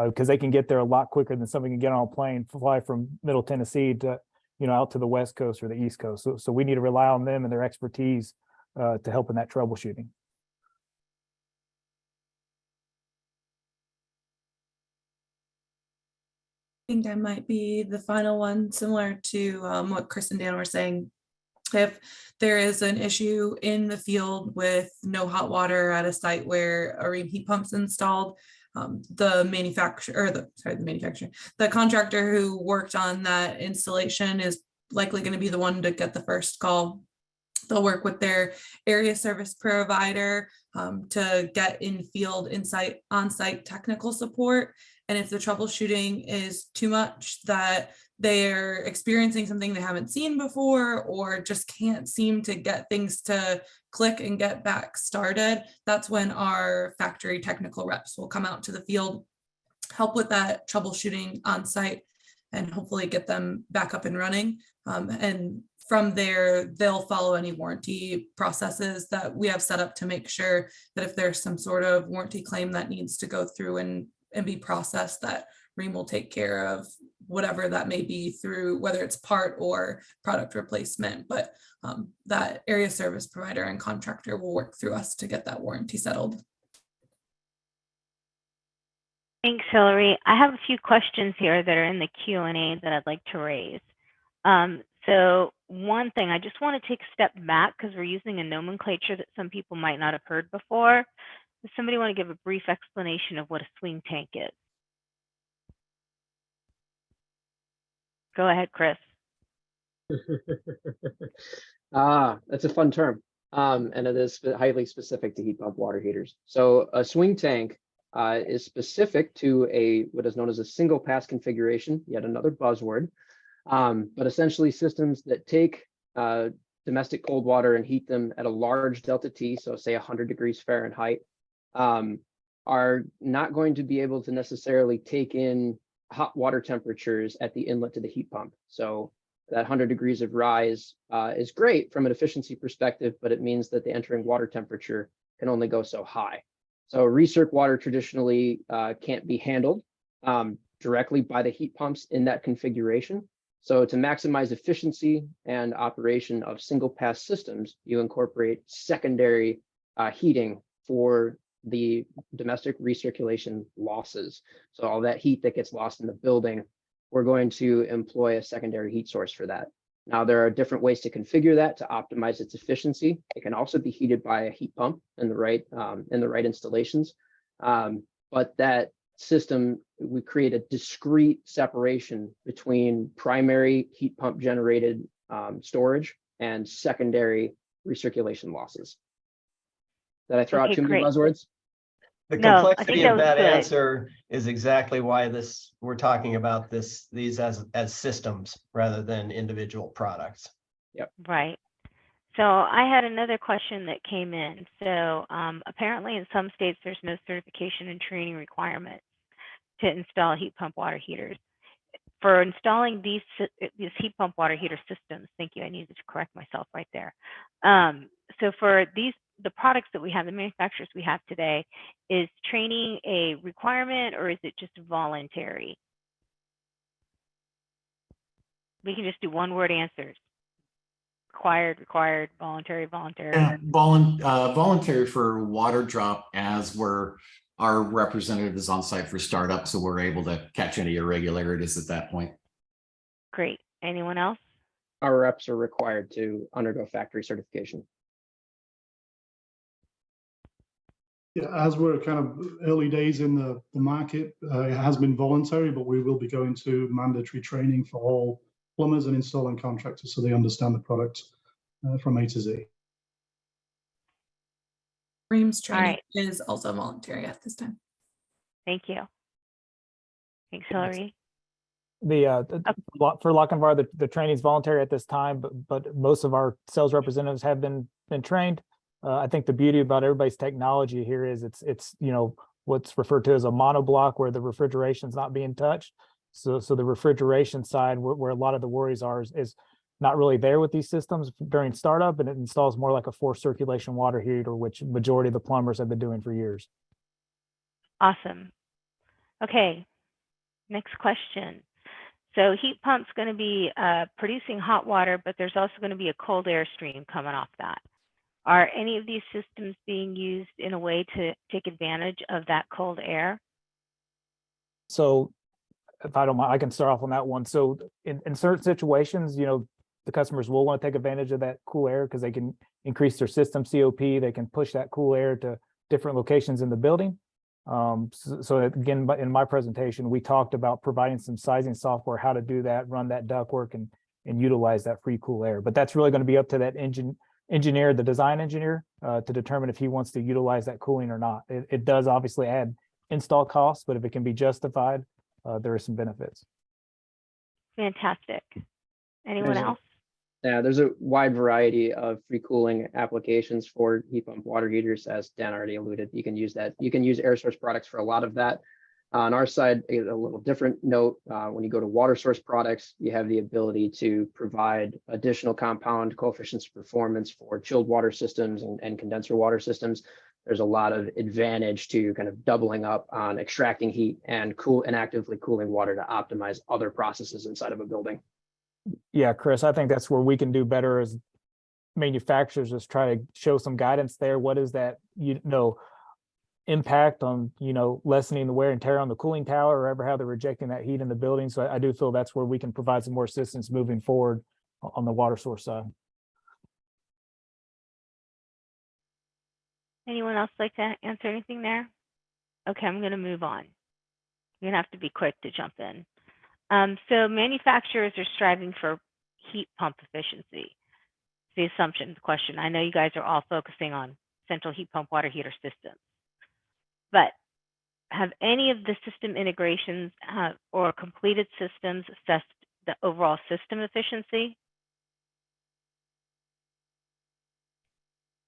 because they can get there a lot quicker than somebody can get on a plane, fly from Middle Tennessee to, out to the West Coast or the East Coast. So we need to rely on them and their expertise to help in that troubleshooting. think I might be the final one, similar to what Chris and Dan were saying. If there is an issue in the field with no hot water at a site where a ream heat pump's installed, the contractor who worked on that installation is likely going to be the one to get the first call. They'll work with their area service provider to get in-field on-site technical support. And if the troubleshooting is too much that they're experiencing something they haven't seen before, or just can't seem to get things to click and get back started, that's when our factory technical reps will come out to the field, help with that troubleshooting on site, and hopefully get them back up and running. And from there, they'll follow any warranty processes that we have set up to make sure that if there's some sort of warranty claim that needs to go through and be processed, that Ream will take care of whatever that may be through, whether it's part or product replacement. But that area service provider and contractor will work through us to get that warranty settled. Thanks, Hillary. I have a few questions here that are in the Q&A that I'd like to raise. So one thing, I just want to take a step back because we're using a nomenclature that some people might not have heard before. Does somebody want to give a brief explanation of what a swing tank is? Go ahead, Chris. That's a fun term. And it is highly specific to heat pump water heaters. So a swing tank is specific to what is known as a single pass configuration, yet another buzzword. But essentially systems that take domestic cold water and heat them at a large delta T, so say 100 degrees Fahrenheit, are not going to be able to necessarily take in hot water temperatures at the inlet to the heat pump. So that 100 degrees of rise is great from an efficiency perspective, but it means that the entering water temperature can only go so high. So recirc water traditionally can't be handled directly by the heat pumps in that configuration. So to maximize efficiency and operation of single pass systems, you incorporate secondary heating for the domestic recirculation losses. So all that heat that gets lost in the building, we're going to employ a secondary heat source for that. Now, there are different ways to configure that to optimize its efficiency. It can also be heated by a heat pump in the right installations. But that system, we create a discrete separation between primary heat pump generated storage and secondary recirculation losses. Did I throw out too many buzzwords? The No, complexity of that good. answer is exactly why we're talking about these as systems rather than individual products. Yep. Right. So I had another question that came in. So apparently in some states, there's no certification and training requirement to install heat pump water heaters. For installing these heat pump water heater systems, thank you, I needed to correct myself right there. So for the products that we have, the manufacturers we have today, is training a requirement or is it just voluntary? We can just do one-word answers. Required, voluntary. Yeah, voluntary for water drop, as our representative is on site for startup, so we're able to catch any irregularities at that point. Great. Anyone else? Our reps are required to undergo factory certification. Yeah, as we're kind of early days in the market, it has been voluntary, but we will be going to mandatory training for all plumbers and installing contractors so they understand the product from A to Z. Ream's training is also voluntary at this time. Thank you. Thanks, Hillary. For Lochinvar, the training is voluntary at this time, but most of our sales representatives have been trained. I think the beauty about everybody's technology here is it's what's referred to as a monoblock, where the refrigeration is not being touched. So the refrigeration side, where a lot of the worries are, is not really there with these systems during startup, and it installs more like a forced circulation water heater, which majority of the plumbers have been doing for years. Awesome. Okay, next question. So heat pump's going to be producing hot water, but there's also going to be a cold air stream coming off that. Are any of these systems being used in a way to take advantage of that cold air? So if I don't mind, I can start off on that one. So in certain situations, the customers will want to take advantage of that cool air because they can increase their system COP. They can push that cool air to different locations in the building. So again, in my presentation, we talked about providing some sizing software, how to do that, run that ductwork and utilize that free cool air. But that's really going to be up to that engineer, the design engineer, to determine if he wants to utilize that cooling or not. It does obviously add install costs, but if it can be justified, there are some benefits. Fantastic. Anyone else? Yeah, there's a wide variety of free cooling applications for heat pump water heaters, as Dan already alluded. You can use that. You can use air source products for a lot of that. On our side, a little different note, when you go to water source products, you have the ability to provide additional compound coefficients of performance for chilled water systems and condenser water systems. There's a lot of advantage to kind of doubling up on extracting heat and actively cooling water to optimize other processes inside of a building. Yeah, Chris, I think that's where we can do better as manufacturers, is try to show some guidance there. What is that, impact on, lessening the wear and tear on the cooling tower, or ever how they're rejecting that heat in the building. So I do feel that's where we can provide some more assistance moving forward on the water source side. Anyone else like to answer anything there? Okay, I'm going to move on. You're going to have to be quick to jump in. So manufacturers are striving for heat pump efficiency. The assumption, the question. I know you guys are all focusing on central heat pump water heater systems, but have any of the system integrations or completed systems assessed the overall system efficiency?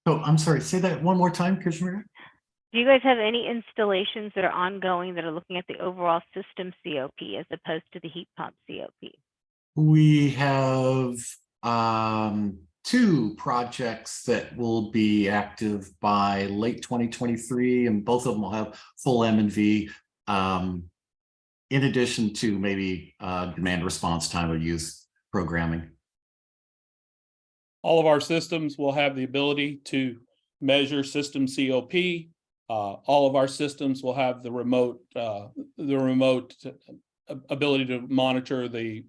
Oh, I'm sorry, say that one more time, Kashmir. Do you guys have any installations that are ongoing that are looking at the overall system COP as opposed to the heat pump COP? We have 2 projects that will be active by late 2023, and both of them will have full M&V, in addition to maybe demand response time of use programming. All of our systems will have the ability to measure system COP. All of our systems will have the remote ability to monitor the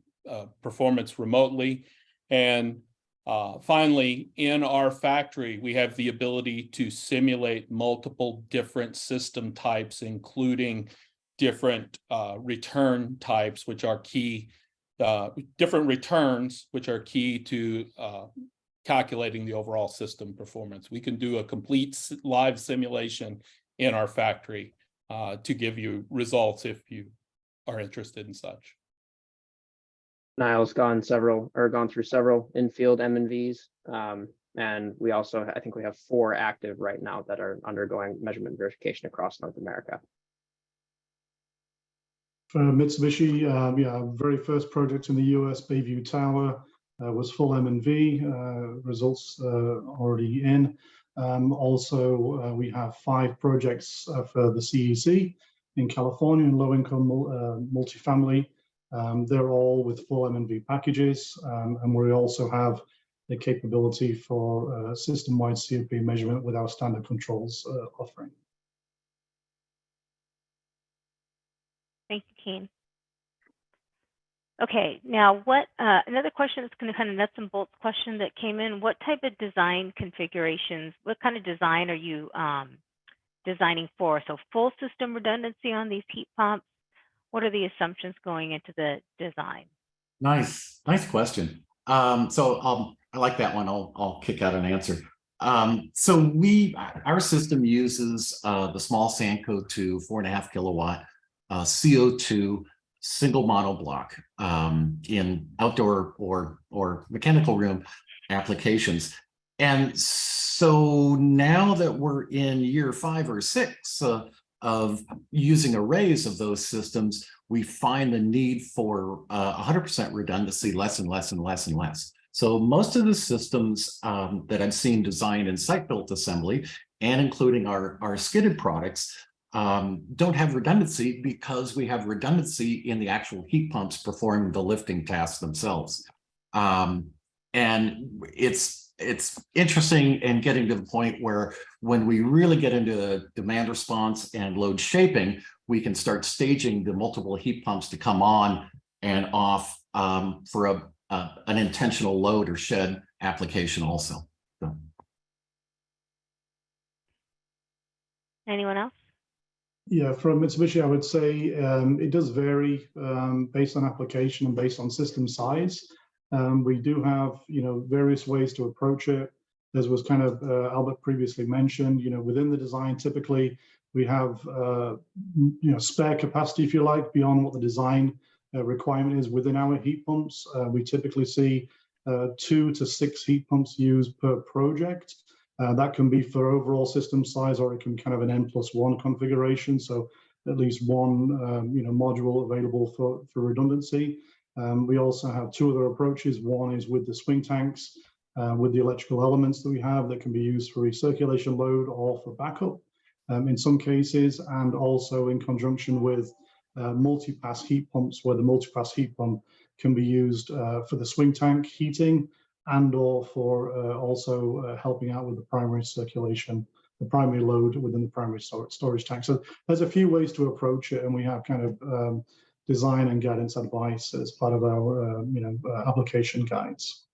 performance remotely. And finally, in our factory, we have the ability to simulate multiple different system types, including different return types, which are key, different returns, which are key to calculating the overall system performance. We can do a complete live simulation in our factory to give you results if you are interested in such. Niall's gone through several in-field M&Vs, and we also, I think we have 4 active right now that are undergoing measurement verification across North America. For Mitsubishi, very first project in the US, Bayview Tower, was full M&V, results already in. Also, we have 5 projects for the CEC in California in low-income multifamily. They're all with full M&V packages, and we also have the capability for system-wide COP measurement with our standard controls offering. Thank you, Keen. Okay, now what, another question that's kind of nuts and bolts question that came in, what type of design configurations, what kind of design are you designing for? So full system redundancy on these heat pumps? What are the assumptions going into the design? Nice question. So I like that one. I'll kick out an answer. So our system uses the small Sanco 2 4.5 kilowatt CO2 single monoblock in outdoor or mechanical room applications. And so now that we're in year 5 or 6 of using arrays of those systems, we find the need for 100% redundancy less and less and less and less. So most of the systems that I've seen designed in site-built assembly, and including our skidded products, don't have redundancy because we have redundancy in the actual heat pumps performing the lifting tasks themselves. And it's it's interesting and getting to the point where when we really get into the demand response and load shaping, we can start staging the multiple heat pumps to come on and off for an intentional load or shed application also. So. Anyone else? Yeah, from Mitsubishi, I would say it does vary based on application and based on system size. We do have, various ways to approach it. As was kind of Albert previously mentioned, within the design, typically we have, spare capacity, if you like, beyond what the design requirement is within our heat pumps. We typically see 2 to 6 heat pumps used per project. That can be for overall system size, or it can kind of an N+1 configuration. So at least one, module available for redundancy. We also have 2 other approaches. One is with the swing tanks, with the electrical elements that we have that can be used for recirculation load or for backup in some cases, and also in conjunction with multi-pass heat pumps, where the multi-pass heat pump can be used for the swing tank heating and or for also helping out with the primary circulation, the primary load within the primary storage tank. So there's a few ways to approach it, and we have kind of design and guidance advice as part of our application guides.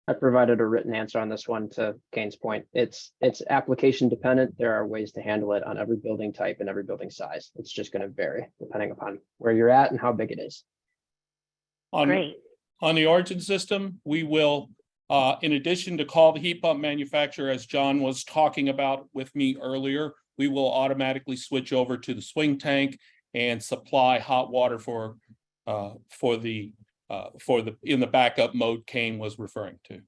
I provided a written answer on this one to Kane's point. It's application dependent. There are ways to handle it on every building type and every building size. It's just going to vary depending upon where you're at and how big it is. Great. On the Origin system, we will, in addition to call the heat pump manufacturer, as John was talking about with me earlier, we will automatically switch over to the swing tank and supply hot water for the in the backup mode Kane was referring to.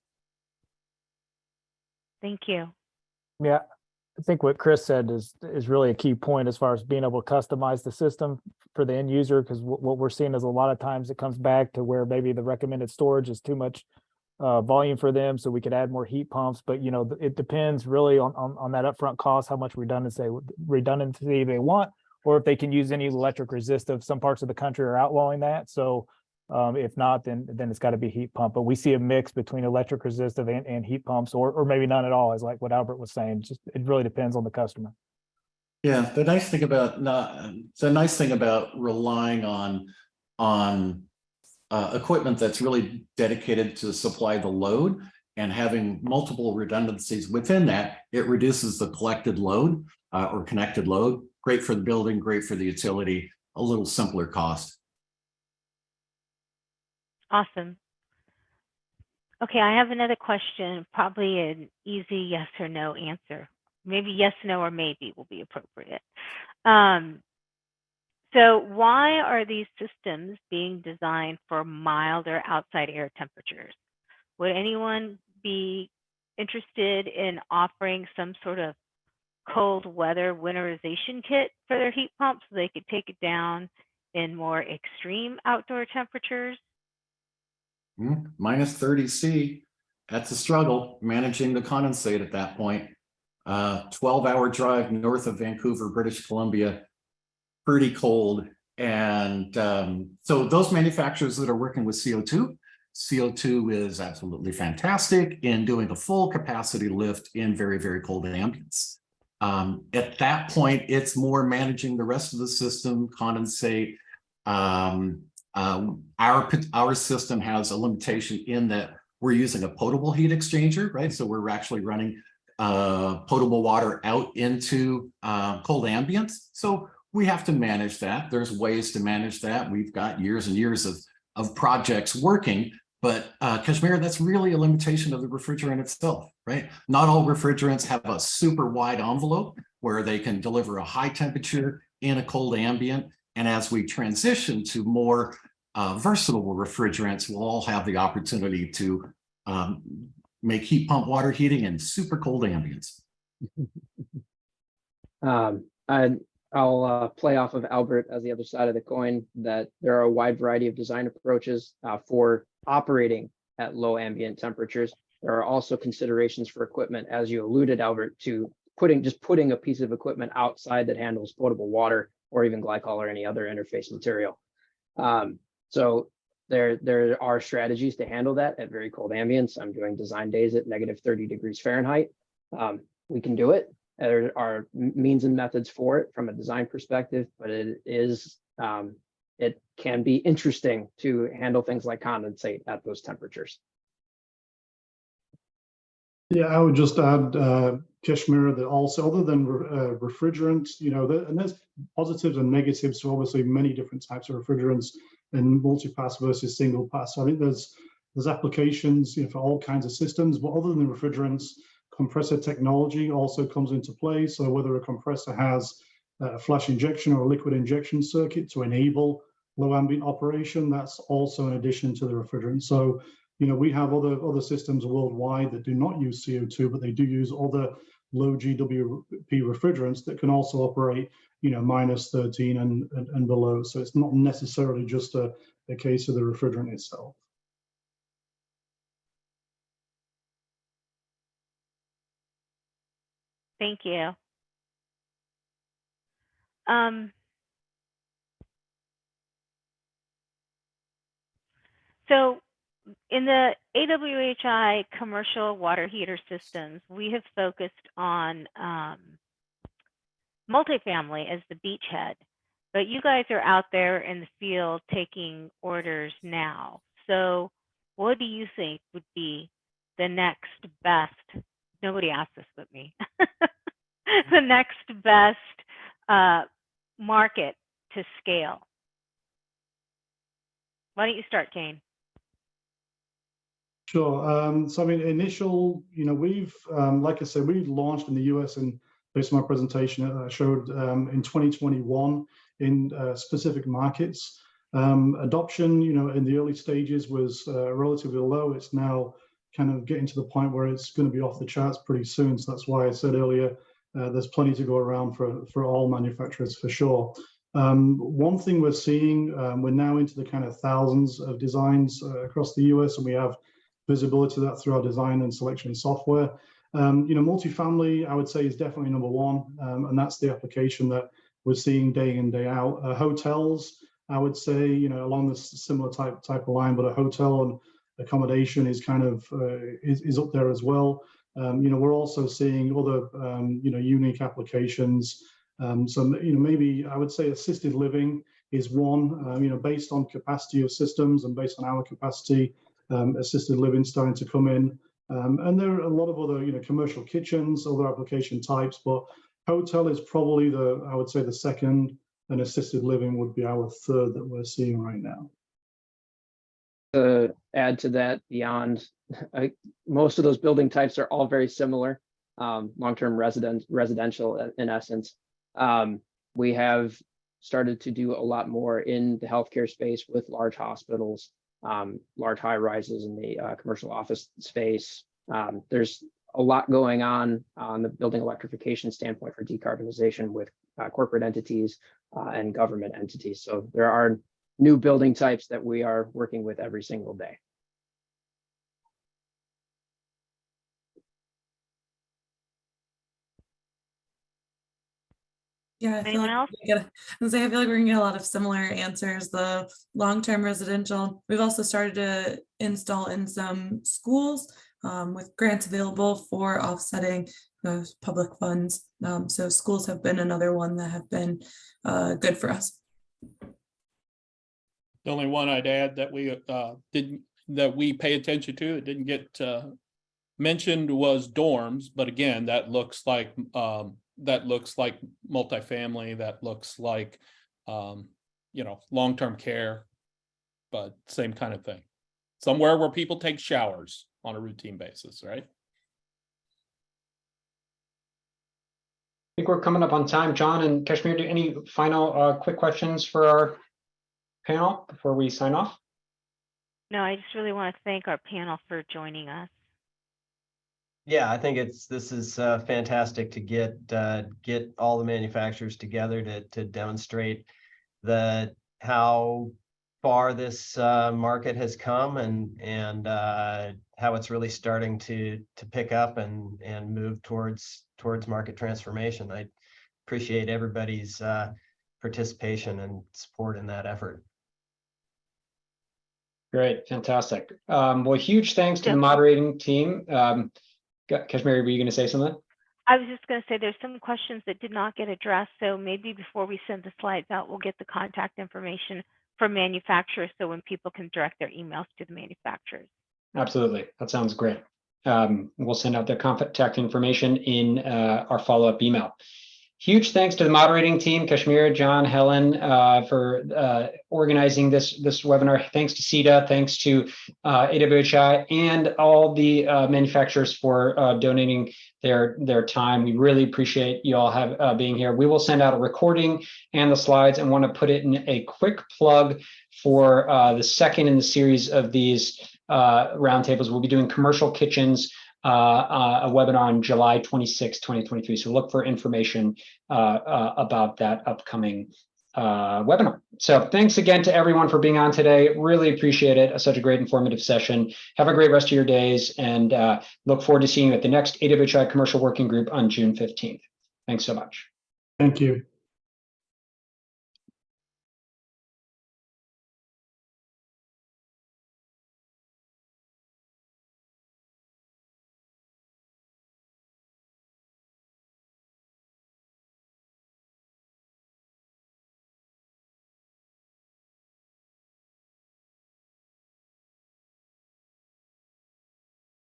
Thank you. Yeah, I think what Chris said is really a key point as far as being able to customize the system for the end user, because what we're seeing is a lot of times it comes back to where maybe the recommended storage is too much volume for them, so we could add more heat pumps. But it depends really on that upfront cost, how much redundancy they want, or if they can use any electric resistive. Some parts of the country are outlawing that, so if not, then it's got to be heat pump. But we see a mix between electric resistive and heat pumps, or maybe none at all, is like what Albert was saying. Just it really depends on the customer. Yeah, the nice thing about relying on equipment that's really dedicated to supply the load and having multiple redundancies within that, it reduces the collected load or connected load. Great for the building, great for the utility, a little simpler cost. Awesome. Okay, I have another question, probably an easy yes or no answer. Maybe yes, no, or maybe will be appropriate. So why are these systems being designed for milder outside air temperatures? Would anyone be interested in offering some sort of cold weather winterization kit for their heat pumps so they could take it down in more extreme outdoor temperatures? Minus 30 C, that's a struggle managing the condensate at that point. 12-hour drive north of Vancouver, British Columbia, pretty cold. And so those manufacturers that are working with CO2 is absolutely fantastic in doing a full capacity lift in very, very cold ambience. At that point, it's more managing the rest of the system, condensate. Our system has a limitation in that we're using a potable heat exchanger, right? So we're actually running potable water out into cold ambience. So we have to manage that. There's ways to manage that. We've got years and years of projects working, but Kashmir, that's really a limitation of the refrigerant itself, right? Not all refrigerants have a super wide envelope where they can deliver a high temperature in a cold ambient. And as we transition to more versatile refrigerants, we'll all have the opportunity to make heat pump water heating in super cold ambience. I'll play off of Albert as the other side of the coin, that there are a wide variety of design approaches for operating at low ambient temperatures. There are also considerations for equipment, as you alluded, Albert, to putting a piece of equipment outside that handles potable water or even glycol or any other interface material. So There are strategies to handle that at very cold ambience. I'm doing design days at -30 degrees Fahrenheit. We can do it. There are means and methods for it from a design perspective, but it can be interesting to handle things like condensate at those temperatures. Yeah, I would just add, Kashmir, that also other than refrigerants, and there's positives and negatives to obviously many different types of refrigerants and multi-pass versus single pass. So I think there's applications for all kinds of systems, but other than refrigerants, compressor technology also comes into play. So whether a compressor has a flash injection or a liquid injection circuit to enable low ambient operation, that's also in addition to the refrigerant. So we have other systems worldwide that do not use CO2, but they do use other low GWP refrigerants that can also operate, -13 and below. So it's not necessarily just a case of the refrigerant itself. Thank you. So in the AWHI commercial water heater systems, we have focused on multifamily as the beachhead, but you guys are out there in the field taking orders now. So what do you think would be the next best, nobody asked this but me, the next best market to scale? Why don't you start, Kane? Sure. So I mean, we've, like I said, we've launched in the US, and based on my presentation, I showed in 2021 in specific markets. Adoption, in the early stages was relatively low. It's now kind of getting to the point where it's going to be off the charts pretty soon. So that's why I said earlier, there's plenty to go around for all manufacturers for sure. One thing we're seeing, we're now into the kind of thousands of designs across the US, and we have visibility to that through our design and selection software. Multifamily, I would say, is definitely number one, and that's the application that we're seeing day in, day out. Hotels, I would say, along this similar type of line, but a hotel and accommodation is kind of is up there as well. We're also seeing other unique applications. So maybe I would say assisted living is one. Based on capacity of systems and based on our capacity, assisted living starting to come in. And there are a lot of other, commercial kitchens, other application types, but hotel is probably I would say the second, and assisted living would be our third that we're seeing right now. To add to that, beyond most of those building types are all very similar, long-term residential in essence. We have started to do a lot more in the healthcare space with large hospitals, large high rises in the commercial office space. There's a lot going on the building electrification standpoint for decarbonization with corporate entities and government entities. So there are new building types that we are working with every single day. Yeah, Anyone else? I feel like we're gonna get a lot of similar answers. The long-term residential, we've also started to install in some schools with grants available for offsetting those public funds. So schools have been another one that have been good for us. The only one I'd add that we pay attention to, it didn't get mentioned, was dorms, but again, that looks like multifamily, that looks like long-term care, but same kind of thing. Somewhere where people take showers on a routine basis, right? I think we're coming up on time. John and Kashmir, do any final quick questions for our panel before we sign off? No, I just really want to thank our panel for joining us. Yeah, I think this is fantastic to get all the manufacturers together to demonstrate how far this market has come and how it's really starting to pick up and move towards market transformation. I appreciate everybody's participation and support in that effort. Great, fantastic. Well, huge thanks to the Yep. moderating team. Kashmiri, were you going to say something? I was just going to say there's some questions that did not get addressed. So maybe before we send the slides out, we'll get the contact information for manufacturers so when people can direct their emails to the manufacturers. Absolutely. That sounds great. We'll send out their contact information in our follow-up email. Huge thanks to the moderating team, Kashmir, John, Helen, for organizing this webinar. Thanks to CETA, thanks to AWHI, and all the manufacturers for donating their time. We really appreciate you all being here. We will send out a recording and the slides, and want to put it in a quick plug for the second in the series of these roundtables. We'll be doing commercial kitchens, a webinar on July 26, 2023. So look for information about that upcoming webinar. So thanks again to everyone for being on today. Really appreciate it. Such a great informative session. Have a great rest of your days, and look forward to seeing you at the next AWHI Commercial Working Group on June 15th. Thanks so much. Thank you.